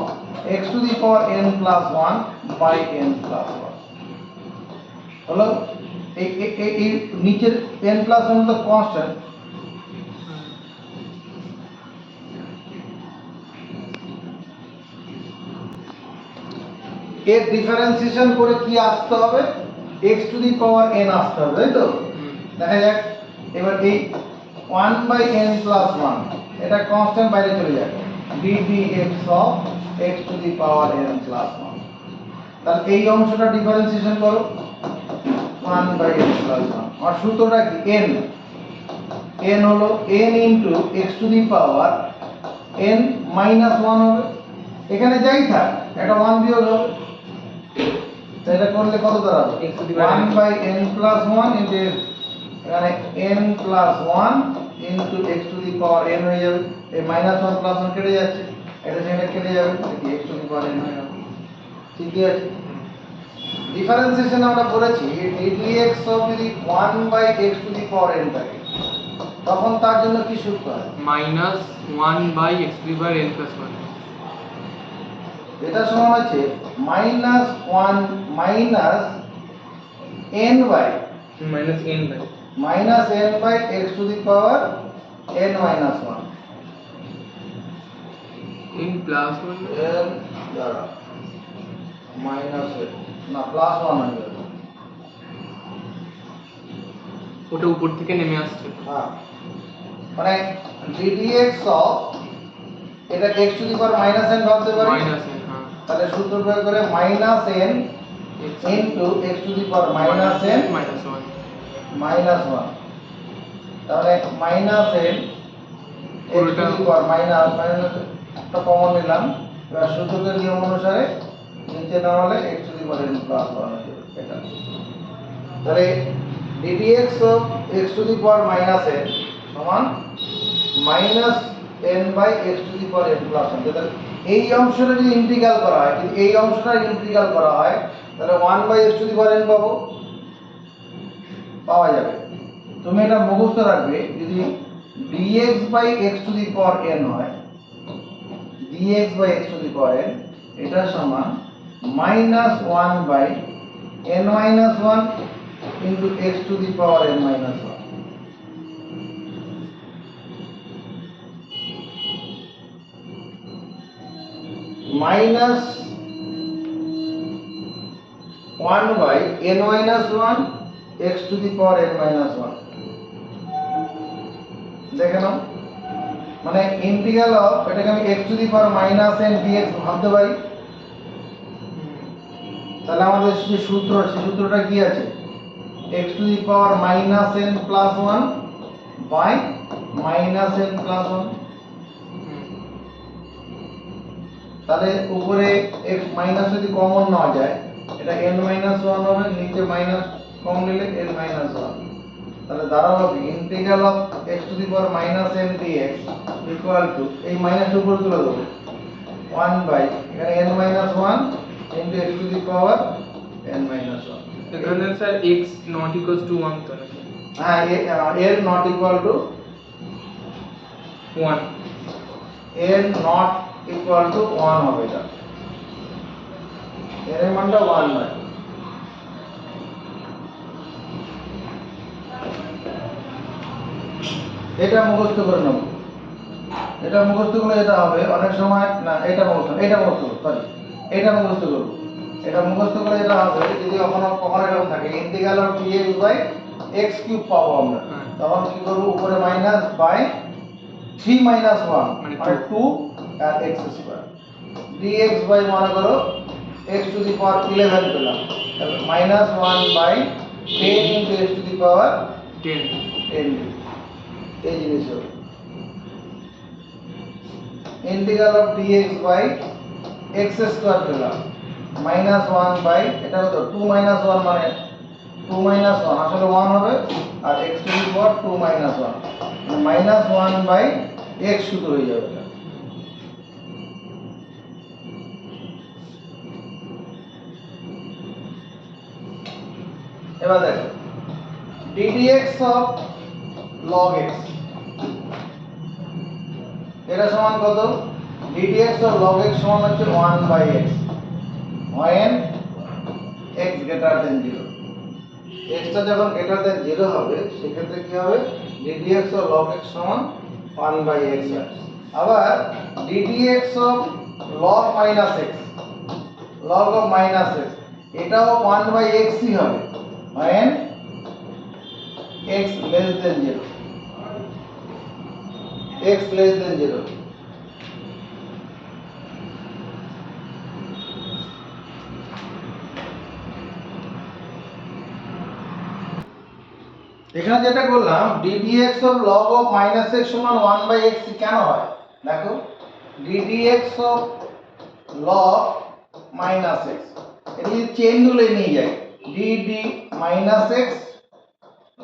x to the power n plus 1 by n plus 1 হলো এই নিচের n plus 1 তো কনস্ট্যান্ট, এর ডিফারেন্সিয়েশন করে কি আসতে হবে, x to the power n আসতে হবে, তাই তো? দেখা যাক, এবার এই 1 বাই n প্লাস 1 এটা কনস্ট্যান্ট বাইরে চলে যাবে, ddx of x to the power n plus 1। তাহলে এই অংশটা ডিফারেন্সিয়েশন করো, 1 বাই n প্লাস 1, আর সূত্রটা কি, n হলো n into x to the power n minus 1 হবে, এখানে যাই থাক এটা 1 বিয়োগ হবে, তো এটা করলে কত দাঁড়াবে, 1 বাই n প্লাস 1 ইনটু এখানে n plus 1 into x to the power n হয়ে যাবে, এই মাইনাস 1 প্লাস 1 কেটে যাচ্ছে, এটা সেটা কেটে যাবে, এটি x to the power n হয়ে যাবে। ঠিক আছে, ডিফারেন্সিয়েশন আমরা বলেছি ddx অফ যদি 1 by x to the power n থাকে, তখন তার জন্য কি সূত্র হয়, -1/x⁴n + 1, এটা সমান আছে minus 1 minus n by -n/, x to the power n minus 1, n plus 1 n দ্বারা মাইনাস না প্লাস 1 হয়ে যাবে, ওটা উপর থেকে নেমে আসছে। হ্যাঁ, মানে ddx অফ এটা x to the power minus n ভাবতে পারি, -n, হ্যাঁ, তাহলে সূত্র প্রয়োগ করে minus n into x to the power minus n -1, minus 1, তাহলে minus n x to the power minus টা কমন নিলাম, এবার সূত্রের নিয়ম অনুসারে নিচে নামালে x to the power n plus 1 হয়ে যাবে এটা। তাহলে ddx of x to the power minus n সমান minus n by x to the power n plus 1। তাহলে এই অংশটা যদি ইন্টিগ্রাল করা হয়, যদি এই অংশটা ইন্টিগ্রাল করা হয়, তাহলে 1 by x to the power n পাওয়া যাবে। তুমি এটা মুখস্থ রাখবে, যদি dx by x to the power n হয়, dx by x to the power n এটা সমান minus 1 by n minus 1 into x to the power n minus 1। Minus 1 by n minus 1 x to the power n minus 1। দেখে নাও, মানে ইন্টিগ্রাল অফ এটাকে আমি x to the power minus n dx ভাবতে পারি। তাহলে আমাদের যে সূত্র, সেই সূত্রটা কি আছে, x to the power minus n plus 1 by minus n plus 1। তাহলে উপরে x মাইনাস যদি কমন নেওয়া যায় এটা n মাইনাস 1 হবে, নিচে মাইনাস কমন নিলে n মাইনাস 1। তাহলে দাঁড়ালো কি integral of x to the power minus n dx equal to এই মাইনাস উপরে তুলে দেবো 1 বাই এখানে n minus 1 into x to the power n minus 1। এখানে sir x not equals to 1 তো নাকি? হ্যাঁ n not equal to 1। n not equal to 1 হবে এটা, n এর মানটা 1 নয়। এটা মুখস্থ করে নেব, এটা মুখস্থ করলে এটা হবে অনেক সময় না, এটা মুখস্থ সরি এটা মুখস্থ করব। এটা মুখস্থ করে এটা হবে যদি কখনো কখনো এরকম থাকে integral of dx by x cube পাবো আমরা, তখন কি করব উপরে মাইনাস বাই 3 মাইনাস 1 মানে আর 2 আর x স্কয়ার dx বাই মনে করো x টু দি পাওয়ার 11 পেলাম, তাহলে minus 1 by 10 into x to the power 10। এই জিনিস হবে integral of dx by x square পেলাম মাইনাস 1 বাই এটা হলো 2 মাইনাস 1 মানে 2 মাইনাস 1 আসলে 1 হবে আর x to the power 2 minus 1 minus 1 by x শুধু হয়ে যাবে এটা। এবার দেখো ddx অফ log x এটা সমান কত, ddx অফ log x সমান হচ্ছে 1 by x when x greater than 0। x টা যখন greater than 0 হবে সেক্ষেত্রে কি হবে ddx অফ log x সমান 1 বাই x হয়। আবার ddx of log minus x log of minus x এটাও 1 বাই x ই হবে when x less than 0, x less than 0। এখানে যেটা করলাম ddx of log of minus x সমান 1 বাই x কেন হয় দেখো ddx of log minus x এটা যদি চেন রুলে নিয়ে যাই dd minus x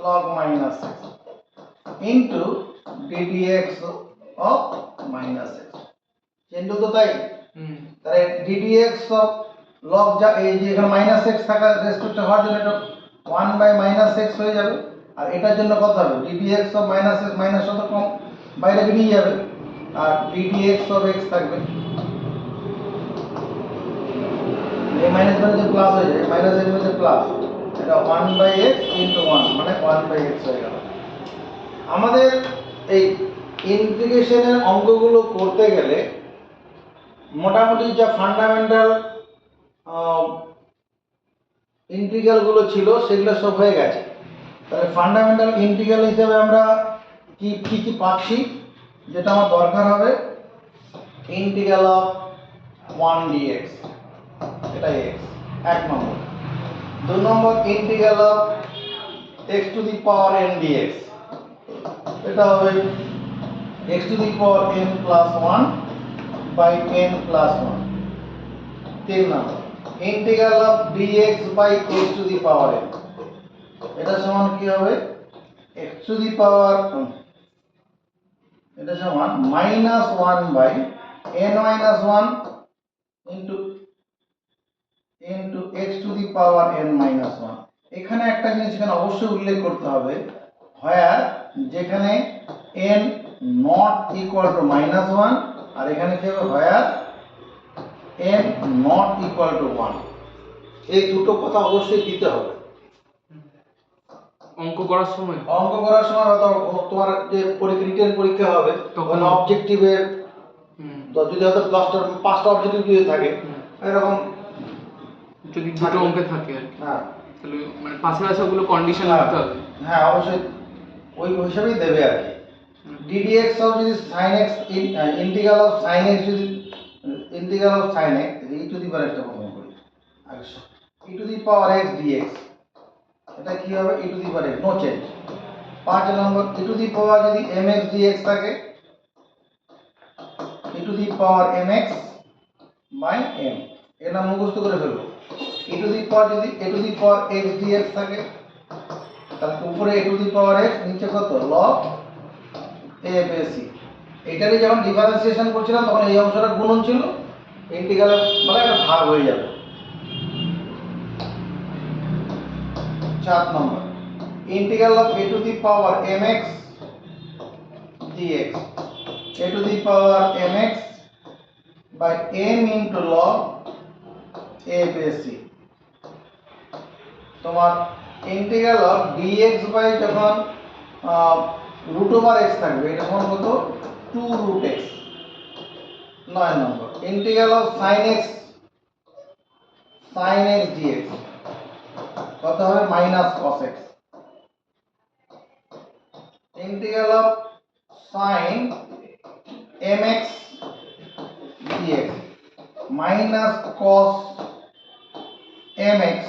log minus x into ddx of minus x chain rule তো তাই, তাহলে ddx of log যা এই যে এখানে minus x থাকা রেসপেক্টে হওয়ার জন্য এটা 1 বাই minus x হয়ে যাবে, আর এটার জন্য কত হবে ddx of minus x minus কত কম বাইরে বেরিয়ে যাবে আর ddx of x থাকবে এই মাইনাস মানে প্লাস হয়ে যায় মাইনাস এর মধ্যে প্লাস এটা 1 বাই x ইনটু 1 মানে 1 বাই x হয়ে গেল। আমাদের এই ইন্টিগ্রেশনের অঙ্কগুলো করতে গেলে মোটামুটি যা ফান্ডামেন্টাল ইন্টিগ্রালগুলো ছিল সেগুলো সব হয়ে গেছে। তাহলে ফান্ডামেন্টাল ইন্টিগ্রাল হিসেবে আমরা কি কি পাচ্ছি, যেটা আমার দরকার হবে ইন্টিগ্রাল অফ 1 dx এটা x এক নম্বর, দুই নম্বর integral of x to the power n dx এটা হবে x to the power n plus 1 by n plus 1। তিন নম্বর integral of dx by x to the power n এটা সমান কি হবে x টু দি পাওয়ার এটা সমান minus 1 by n minus 1 into x to the power n minus 1। এখানে একটা জিনিস এখানে অবশ্যই উল্লেখ করতে হবে where যেখানে n not equal to minus 1 আর এখানে কি হবে where n not equal to 1। এই দুটো কথা অবশ্যই দিতে হবে অঙ্ক করার সময় তোমার যে রিটেন পরীক্ষা হবে তখন অবজেক্টিভের যদি হয়তো 5টা অবজেক্টিভ দিয়ে থাকে এরকম যদি দুটো অঙ্কে থাকে আর কি, হ্যাঁ তাহলে মানে পাশে পাশে ওগুলো কন্ডিশন রাখতে হবে। হ্যাঁ অবশ্যই ওই হিসাবেই দেবে আর কি। ddx অফ যদি sin x integral of sin x যদি integral of sin x e to the power একটা প্রথম করি আগে e to the power x dx এটা কি হবে e to the power x, no change. 5 নম্বর e টু দি পাওয়ার যদি mx dx থাকে, e to the power mx by m, এটা মুখস্থ করে ফেলবো। e টু দি পাওয়ার যদি a to the power x dx থাকে, তাহলে উপরে a to the power x, নিচে কত log a বাই c। এটারই যখন ডিফারেন্সিয়েশন করছিলাম তখন এই অংশটা গুণন ছিল, ইন্টিগ্রাল মানে একটা ভাগ হয়ে যাবে। 4 নম্বর integral of a to the power mx dx, a to the power mx by m into log a by c। তোমার ইন্টিগ্রাল অফ dx বাই যখন রুট ওভার x থাকবে, এটা সমান কত 2 রুট x। 9 নম্বর integral of sin x dx কত হবে minus cos x। Integral of sin mx dx minus cos mx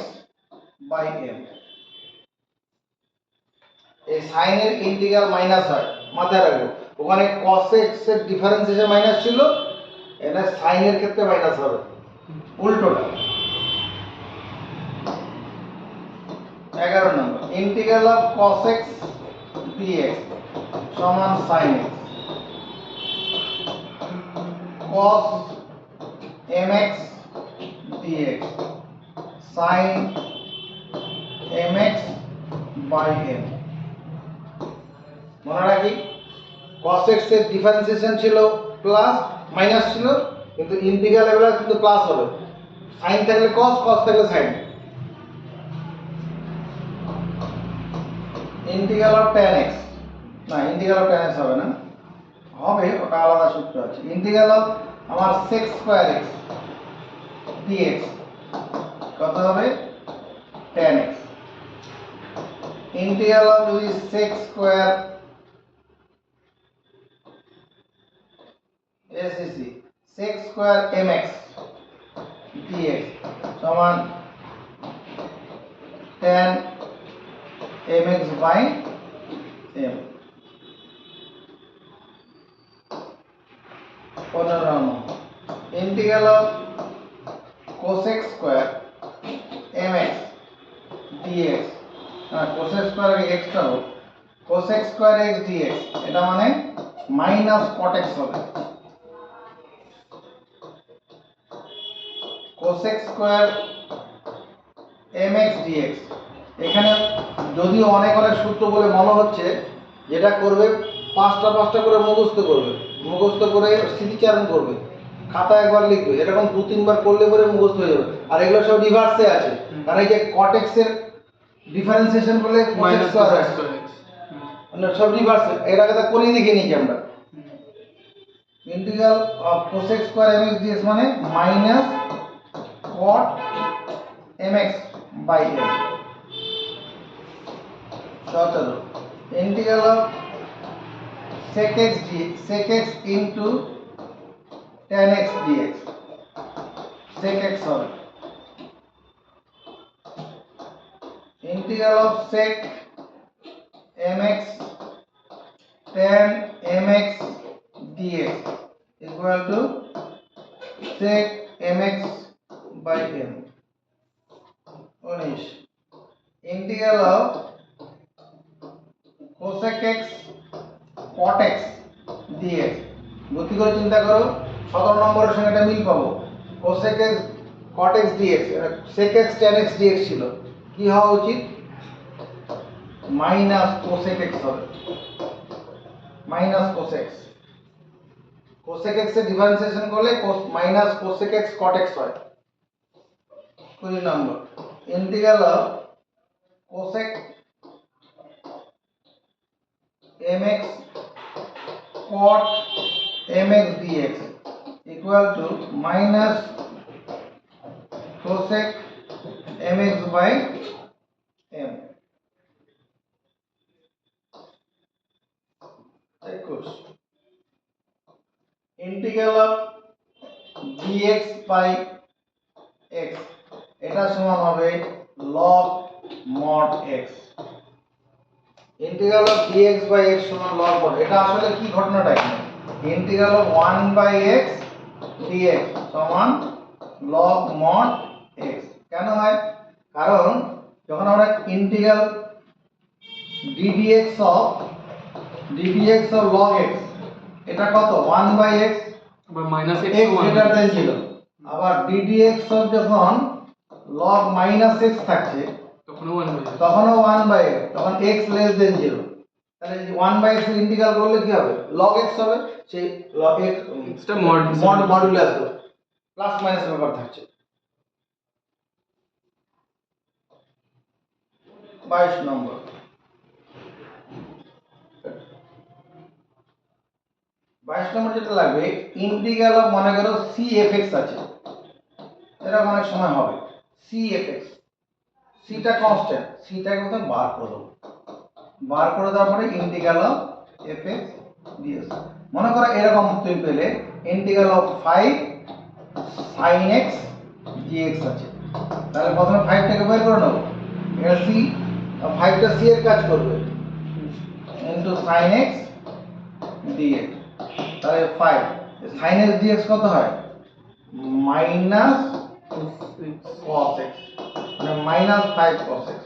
by m। এই sin এর ইন্টিগ্রাল মাইনাস হয়, মাথায় রাখবো। ওখানে cos x এর ডিফারেন্সিয়েশন মাইনাস ছিল, এটা sin এর ক্ষেত্রে মাইনাস হবে, উল্টোটা। 11 নম্বর integral of cos x dx সমান sin x, cos mx dx sin mx by m। মনে রাখি cos x এর ডিফারেন্সিয়েশন ছিল প্লাস, মাইনাস ছিল, কিন্তু ইন্টিগ্রাল এগুলো কিন্তু প্লাস হবে। sin থাকলে cos, cos থাকলে sin। Integral of tan x, না ইন্টিগ্রাল অফ tan x হবে না, হবে ওটা আলাদা সূত্র আছে। ইন্টিগ্রাল অফ আমার sec স্কয়ার x dx কত হবে tan x। ইন্টিগ্রাল অফ যদি sec square SEC sec square mx dx সমান tan mx বাই m। 15 নম্বর integral of cosec square mx dx, cosec square x টা হোক cosec স্কয়ার x dx, এটা মানে মাইনাস cot x হবে। cosec স্কয়ার mx dx, এখানে যদিও অনেক অনেক সূত্র বলে মনে হচ্ছে, যেটা করবে পাঁচটা করে মুখস্থ করে স্মৃতিচারণ করবে, খাতা একবার লিখবে, এরকম 2-3 বার করলে পরে মুখস্থ হয়ে যাবে। আর এগুলো সব রিভার্সে আছে, কারণ এই যে cot x এর ডিফারেন্সিয়েশন করলে cosec স্কয়ার আসছে, মানে সব রিভার্সে। এর আগে তো করেই দেখে নিয়েছি আমরা। Integral of cosec square mx dx মানে minus cot mx by m। 17 integral of sec x into tan x dx, sec x হবে integral of sec mx tan mx dx equal to sec mx by m। 19 integral of cosec x cot x dx, গতি করে চিন্তা করো, 17 নম্বরের সঙ্গে এটা মিল পাবো। cosec x cot x dx, sec x tan x dx ছিল, কি হওয়া উচিত মাইনাস cosec x হবে, minus cosec x। cosec x এর ডিফারেন্সিয়েশন করলে minus cosec x cot x হয়। 20 নম্বর integral of cosec mx cot mx dx equal to minus cosec mx by m। 21 integral of dx by x, এটা সমান হবে log mod x integral of dx by x সমান log mod। এটা আসলে কি ঘটনাটা এখানে, integral of 1 by x dx সমান log mod x। কেন হয়, কারণ যখন আমরা integral ddx of log x, এটা কত 1 বাই x বা minus x x greater than 0, আবার ddx অফ যখন log মাইনাস x থাকছে তখনও 1 হয়ে যাবে। তখনও 1 বাই x, তখন x লেস দেন 0, তাহলে 1 বাই x এর ইন্টিগ্রাল করলে কি হবে, log x হবে, সেই log x টা মড মডুলাস আসবে, প্লাস মাইনাস ব্যাপার থাকছে। 22 নম্বর, 22 নম্বর যেটা লাগবে, ইন্টিগ্রাল অফ মনে করো cfx আছে, এটা অনেক সময় হবে cfx, c টা কনস্ট্যান্ট, c টাকে বলতে বার করে দেবো, বার করে দেওয়ার পরে ইন্টিগ্রাল অফ fx ds। মনে করো এরকম তুমি পেলে integral of 5 sin x dx আছে, তাহলে প্রথমে 5 টাকে বের করে নেব, এটা c, 5 টা c এর কাজ করবে, ইনটু sin x dx, তাহলে 5 sin x dx কত হয়, মাইনাস cos x, মানে minus 5 cos x।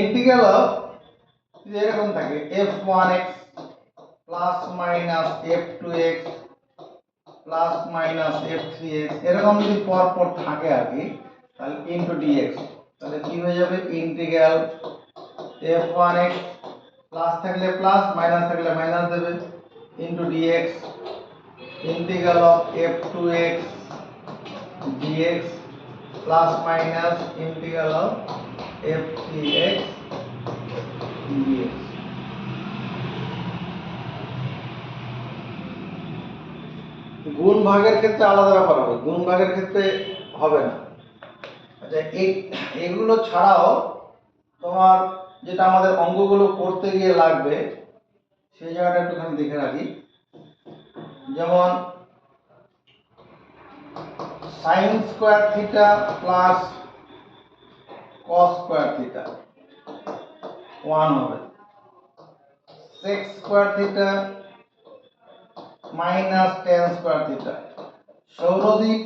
Integral of এরকম থাকে f1x plus minus f2x plus minus f3x, এরকম যদি পর পর থাকে আর কি, তাহলে ইনটু dx, তাহলে কি হয়ে যাবে, ইন্টিগ্রাল f1x প্লাস থাকলে প্লাস, মাইনাস থাকলে মাইনাস দেবে, into dx, integral of f2x dx plus minus integral of f3x dx। গুণ ভাগের ক্ষেত্রে আলাদা ব্যাপার হবে, গুণ ভাগের ক্ষেত্রে হবে না। আচ্ছা, এগুলো ছাড়াও তোমার যেটা আমাদের অঙ্কগুলো করতে গিয়ে লাগবে, সেই জায়গাটা একটুখানি দেখে রাখি। যেমন sin square theta plus cos square theta 1 হবে, sec square theta minus tan square theta. Sourodip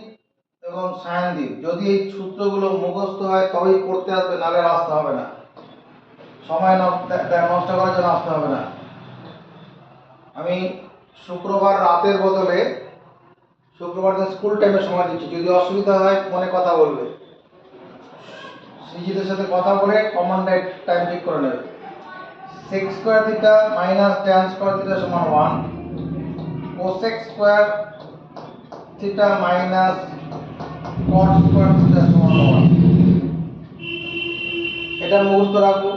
এবং সায়নদ্বীপ, যদি এই সূত্রগুলো মুখস্থ হয় তবেই পড়তে আসবে, নালে আসতে হবে না, সময় নষ্ট করার জন্য আসতে হবে না। আমি শুক্রবার রাতের বদলে শুক্রবার দিন স্কুল টাইমে সময় দিচ্ছি, যদি অসুবিধা হয় ফোনে কথা বলবে, সৃজিতের সাথে কথা বলে কমন টাইম ঠিক করে নেবে। sec square theta minus tan square theta সমান 1, cosec square theta minus cot square theta সমান 1। এটা মুখস্থ রাখবো।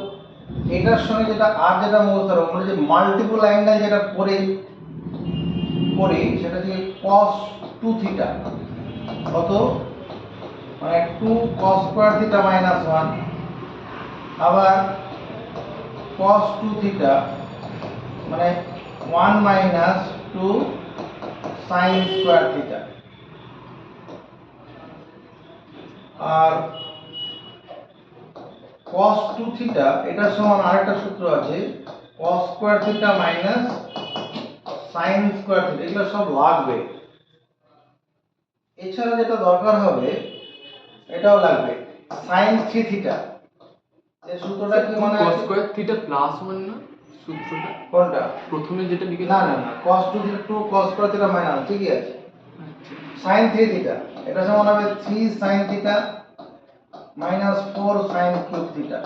এটার সঙ্গে যেটা মুখস্থ রাখবো, মানে যে মাল্টিপল অ্যাঙ্গেল যেটা করি সেটা হচ্ছে cos 2 থিটা, কত, মানে 2 cos স্কয়ার থিটা মাইনাস 1, আবার cos 2 থিটা মানে 1 মাইনাস 2 sin স্কয়ার থিটা। আর cos 2 থিটা এটার সমান আরেকটা সূত্র আছে, cos square theta minus sin square theta, এগুলো সব লাগবে। এছাড়া যেটা দরকার হবে এটাও লাগবে, sin 3 থিটা, এই সূত্রটা কি মনে cos আছে, স্কয়ার থিটা প্লাস 1 না সূত্রটা, কোনটা, প্রথমে যেটা লিখে না না না, cos 2 theta 2 cos square theta minus, ঠিকই আছে, sin 3 থিটা এটা সমান হবে 3 sin theta minus 4 sin cube theta.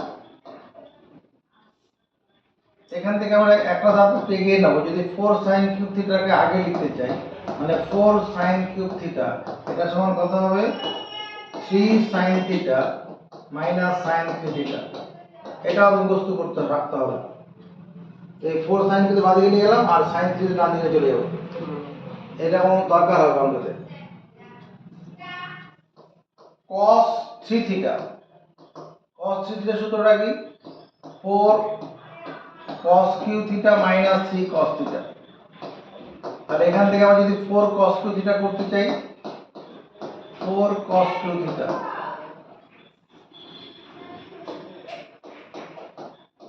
এখান থেকে আমরা একটা ধাপ একটু এগিয়ে নেব, যদি 4 sin কিউব থিটাকে আগে লিখতে চাই, মানে 4 sin কিউব থিটা এটা সমান কত হবে, 3 sin theta minus sin 3 theta. এটাও মুখস্থ করতে রাখতে হবে। এই 4 sin কে বাদিকে নিয়ে গেলাম আর sin 3 ডান দিকে চলে যাবো, এটা কোনো দরকার হবে অঙ্কতে। cos 3 থিটা, cos 3 থিটা সূত্রটা কি, 4 cos Q theta minus 3 cos theta. তাহলে এখান থেকে আমরা যদি 4 cos কিউ থিটা করতে চাই, 4 cos Q theta,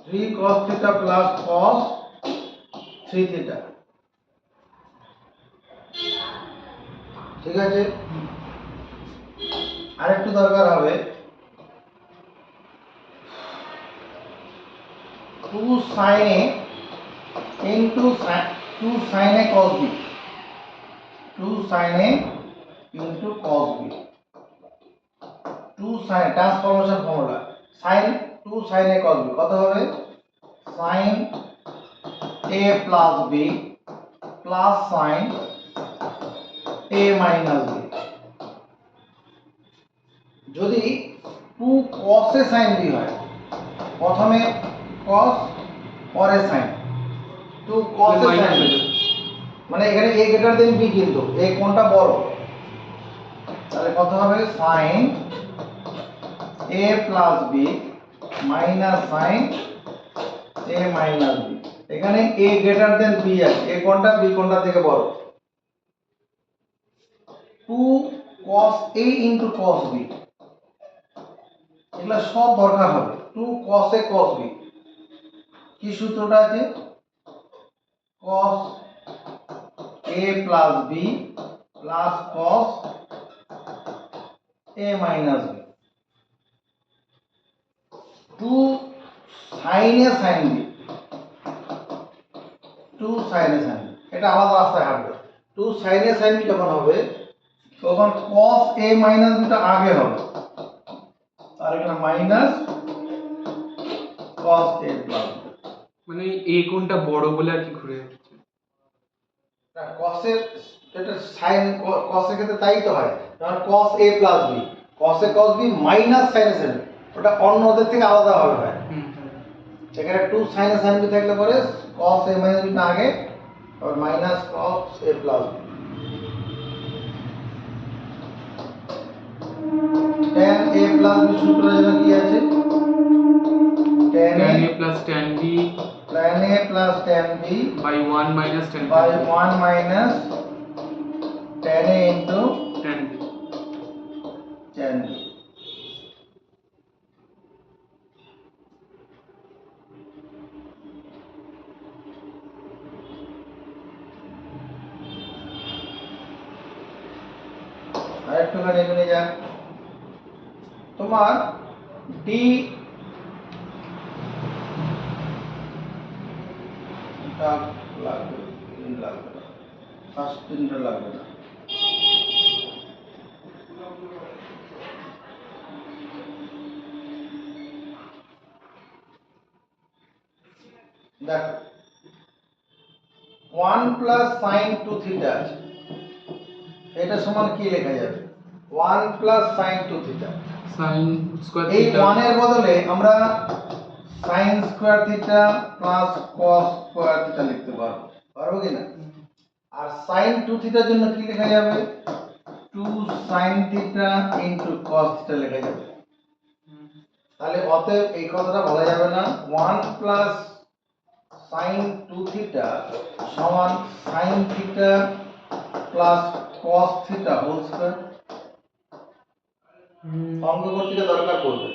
3 cos theta plus cos 3 theta. ঠিক আছে, আরেকটু দরকার হবে 2 sin a into 2 sin a cos b, 2 sin a into cos b, 2 sin transformation formula sin 2 sin a cos b কত হবে sin a plus b plus sin a minus b। যদি 2 cos a sin b হয়, প্রথমে cos পরে sin, 2 cos a minus sin হয়ে b, যাবে। মানে এখানে a গ্রেটার দেন b, কিন্তু এই কোণটা বড়, তাহলে কত হবে sin a plus b minus sin a minus b। এখানে a গ্রেটার দেন b আছে, a কোণটা b কোণটা থেকে বড়, 2 cos a into cos b, এগুলা সব দরকার হবে। 2 cos a cos b, কি সূত্রটা আছে cos a plus b plus cos a minus b, 2 sin a sin b, 2 sin a sin b, এটা আলাদা রাস্তায় হাঁটবে। 2 sin a sin b যখন হবে তখন cos a minus b টা আগে হবে, আর এখানে minus cos a plus b। মানে এ কোণটা বড় বলে আর কি ঘুরে যাচ্ছে। cos এর এটা sin cos এর ক্ষেত্রে তাই তো হয়, কারণ cos a plus b, cos a cos b minus sin a sin b, ওটা অন্য ওদের থেকে আলাদা ভাবে হয়। এখানে 2 sin a sin b থাকলে পরে cos a minus b টা আগে, আর minus cos a plus b। tan a plus b সূত্র যেন কি আছে tan tan a a plus tan b tan a plus tan b by 1 minus tan b by 1 minus tan a into tan b। tan b। আরেকটুখানি এখানে যাক, তোমার ডি লাগবে, লাগবে না, ফার্স্ট তিনটা লাগবে না। দেখো 1 প্লাস sin 2 থিটা আছে, এটা সমান কি লেখা যাবে 1 plus sin 2 theta. sin square এই থিটা 1 এর বদলে আমরা sin square theta plus cos square theta লিখতে পারবো, পারবো কি না? আর sin 2 থিটার জন্য কি লেখা যাবে 2 sin theta into cos theta লেখা যাবে। তাহলে অতএব এই কথাটা বলা যাবে না 1 প্লাস sin 2 থিটা সমান sin theta plus cos theta whole square. অঙ্ক করতে দরকার পড়বে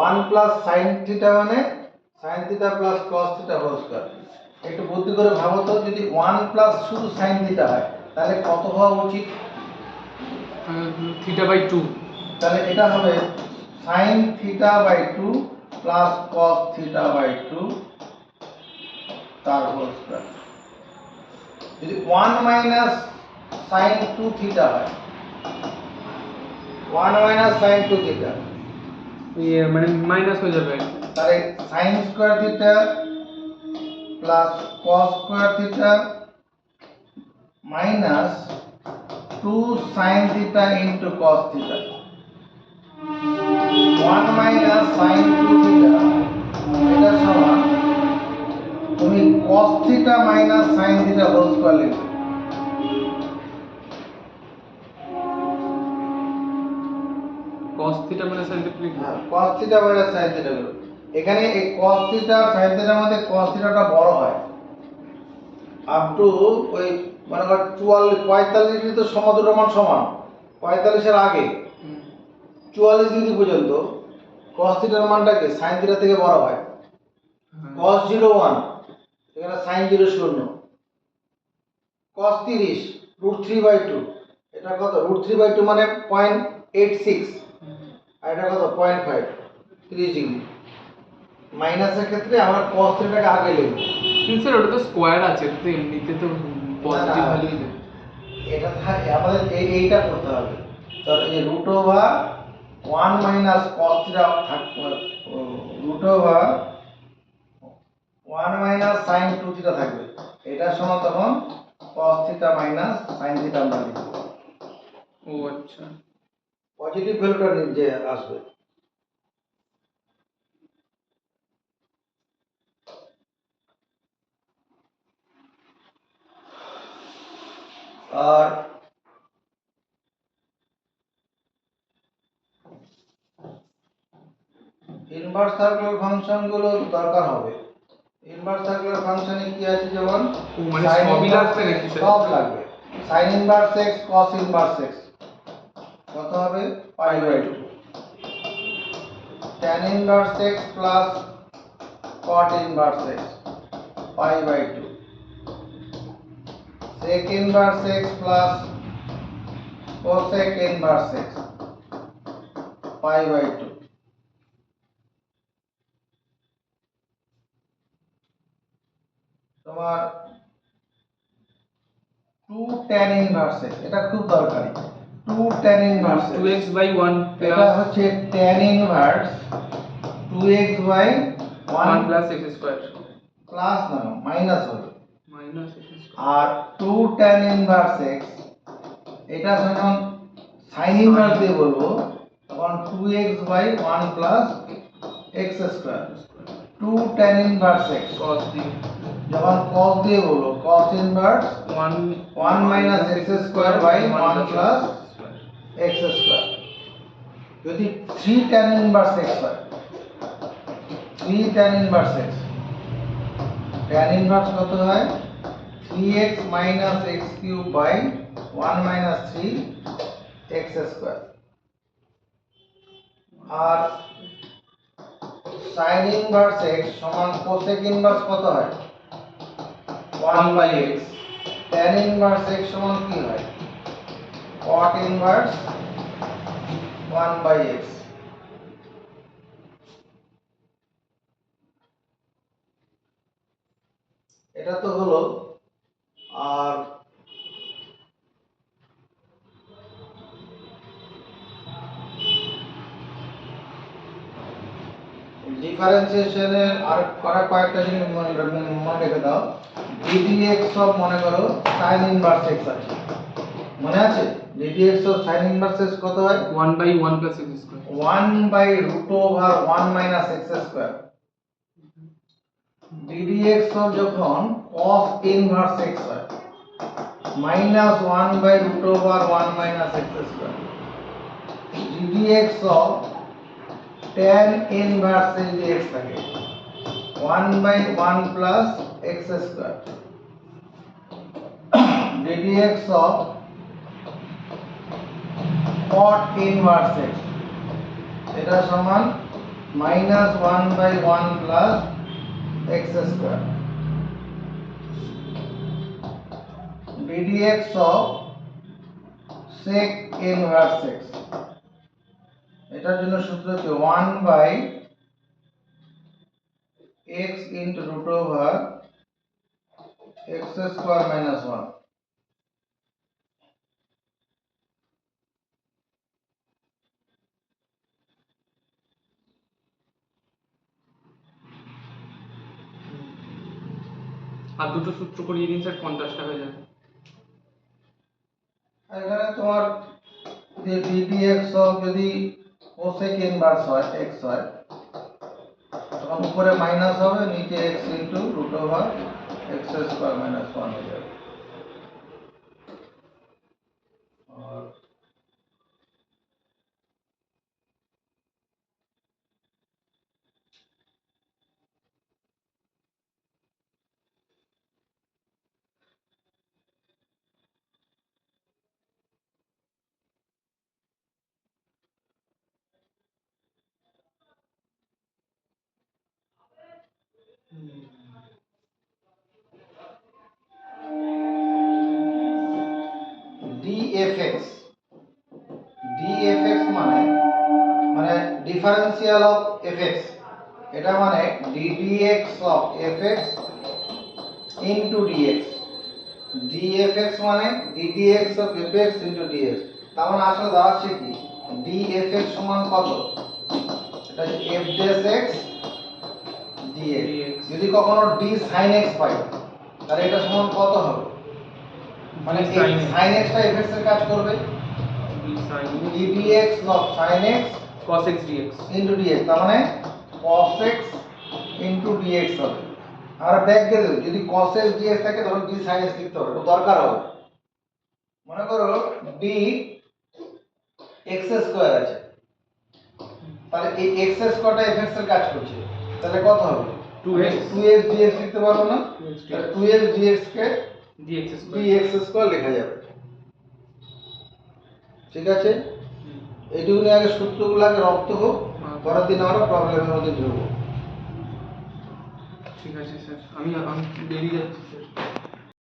1 প্লাস sin থিটা মানে sin theta plus cos theta whole square. একটু বুদ্ধি করে ভাবো তো, যদি 1 প্লাস শুধু sin থিটা হয় তাহলে কত হওয়া উচিত? Theta by 2। তাহলে এটা হবে sin theta by 2 plus cos theta by 2 তার হোল স্কয়ার। যদি 1 মাইনাস sin 2 থিটা হয়, 1 মাইনাস sin 2 থিটা, মানে মাইনাস হয়ে যাবে। তাহলে sin square theta plus cos square theta minus 2 sin theta into cos theta. 1 minus sin 2 theta এটা সমান তুমি cos theta minus sin theta whole square লিখবে। cos থিটা মানে sin থিটা লিখব। হ্যাঁ, cos theta minus sin theta করবে। এখানে এই cos থিটা sin থিটার মধ্যে cos থিটাটা বড় হয় আপ টু ওই মনে কর 44 45 ডিগ্রি তো সমদুটো মান সমান 45 এর আগে 44 ডিগ্রি পর্যন্ত cos থিটার মানটা কি sin থিটা থেকে বড় হয় cos 0 1 এখানে sin 0 0 cos 30 √3/2 এটা কত √3/2 মানে 0.86 আর এটা কত 0.5 30 ডিগ্রি মাইনাসের ক্ষেত্রে আমরা cos থিটাকে আগে লিখব কিন্তু স্যার ওটা তো স্কোয়ার আছে, তো এমনিতে তো পজিটিভ ভ্যালুই দেবে। এটা আমাদের এইটা করতে হবে তো এই √1 মাইনাস cos থিটা থাকবে √1 মাইনাস sin 2 থিটা থাকবে এটা সমান তখন cos theta minus sin theta আমরা লিখব ও আচ্ছা, পজিটিভ ভ্যালুটা যে আসবে আর ইনভার্স সার্কুলার ফাংশন গুলো দরকার হবে ইনভার্স সার্কুলার ফাংশনে কি আছে যেমন ও মানে sin সবই inverse লাগবে নাকি x, স্যার? সব লাগবে sin inverse x cos inverse x কত হবে π/2 tan inverse x plus cot inverse x π/2 sec inverse x plus cosec inverse x π/2 তোমার 2 tan ইনভার্স x এটা খুব দরকারি 2 tan ইনভার্স x 2x/1 এটা প্লাস হচ্ছে tan inverse 2x/1 1 plus x square plus না মাইনাস হবে মাইনাস x স্কয়ার আর 2 tan ইনভার্স x এটা যখন sin ইনভার্স দিয়ে বলবো তখন 2x/1 plus x square 2 tan inverse x cos d যখন cos দিয়ে বলবো cos inverse 1 minus x square by 1 plus x square যদি 3 tan ইনভার্স x হয় 3 tan inverse x tan inverse কত হয় 3x minus x cube by 1 minus 3 x square আর sin ইনভার্স x সমান cosec ইনভার্স কত হয় 1/x tan ইনভার্স x সমান কি হয় cot ইনভার্স 1/x এটা তো হলো আর ডিফারেন্সিয়েশনের আর কয়েকটা জিনিস মনে রেখে দাও ddx সব মনে করো sin ইনভার্স x আছে মনে আছে ddx of sin inverse x কত হয় 1/1 plus x square 1 by root over 1 minus x square ddx of যখন cos ইনভার্স x হয় minus 1 by root over 1 minus x square ddx of tan inverse dx থাকে 1 by 1 plus x square ddx of cot inverse x এটা সমান minus 1 by 1 plus x square ddx of sec inverse x এটার জন্য সূত্র হচ্ছে 1 by x into root over x square minus 1 আর দুটো সূত্র করিয়ে দিন স্যার 50টা হয়ে যাবে। এখানে তোমার যে ddx অফ যদি cosec ইনভার্স হয় x হয় তখন উপরে মাইনাস হবে নিচে x into root over x square minus 1 হয়ে যাবে আর ডিএফএক্স ডিএফএক্স মানে মানে ডিফারেন্সিয়াল অফ এফএক্স, এটা মানে d d x of f x into d x. D f x মানে d d x of f x into d x. তার মানে আসলে দাঁড়াচ্ছে কি, ডিএফএক্স সমান কত, এটা হচ্ছে এফ ড্যাশ এক্স ডিএক্স। যদি কখনো ডি সাইন এক্স পাই তাহলে এটা সমান কত হবে, মানে সাইন এক্সটা এফএক্স এর কাজ করবে, d d x of sine x cos x dx into d x, তার মানে cos x ইনটু ডিএক্স হবে। আর ব্যাক দিয়ে দেব, যদি cos x dx থাকে তখন d sin x লিখতে হবে, এটা দরকার হবে। মনে করো d x স্কয়ার আছে, তাহলে এই x স্কয়ারটা fx এর কাজ করছে, তাহলে কত হবে 2x 2x dx লিখতে পারবো না, 2x তাহলে 2x dx কে dx স্কয়ার dx স্কয়ার লেখা যাবে। ঠিক আছে, এইটুকু নিয়ে আগে সূত্রগুলো আগে রপ্ত হোক, পরের দিন আমরা প্রবলেমের মধ্যে ঢুকবো। ঠিক আছে স্যার, আমি বেরিয়ে যাচ্ছি স্যার।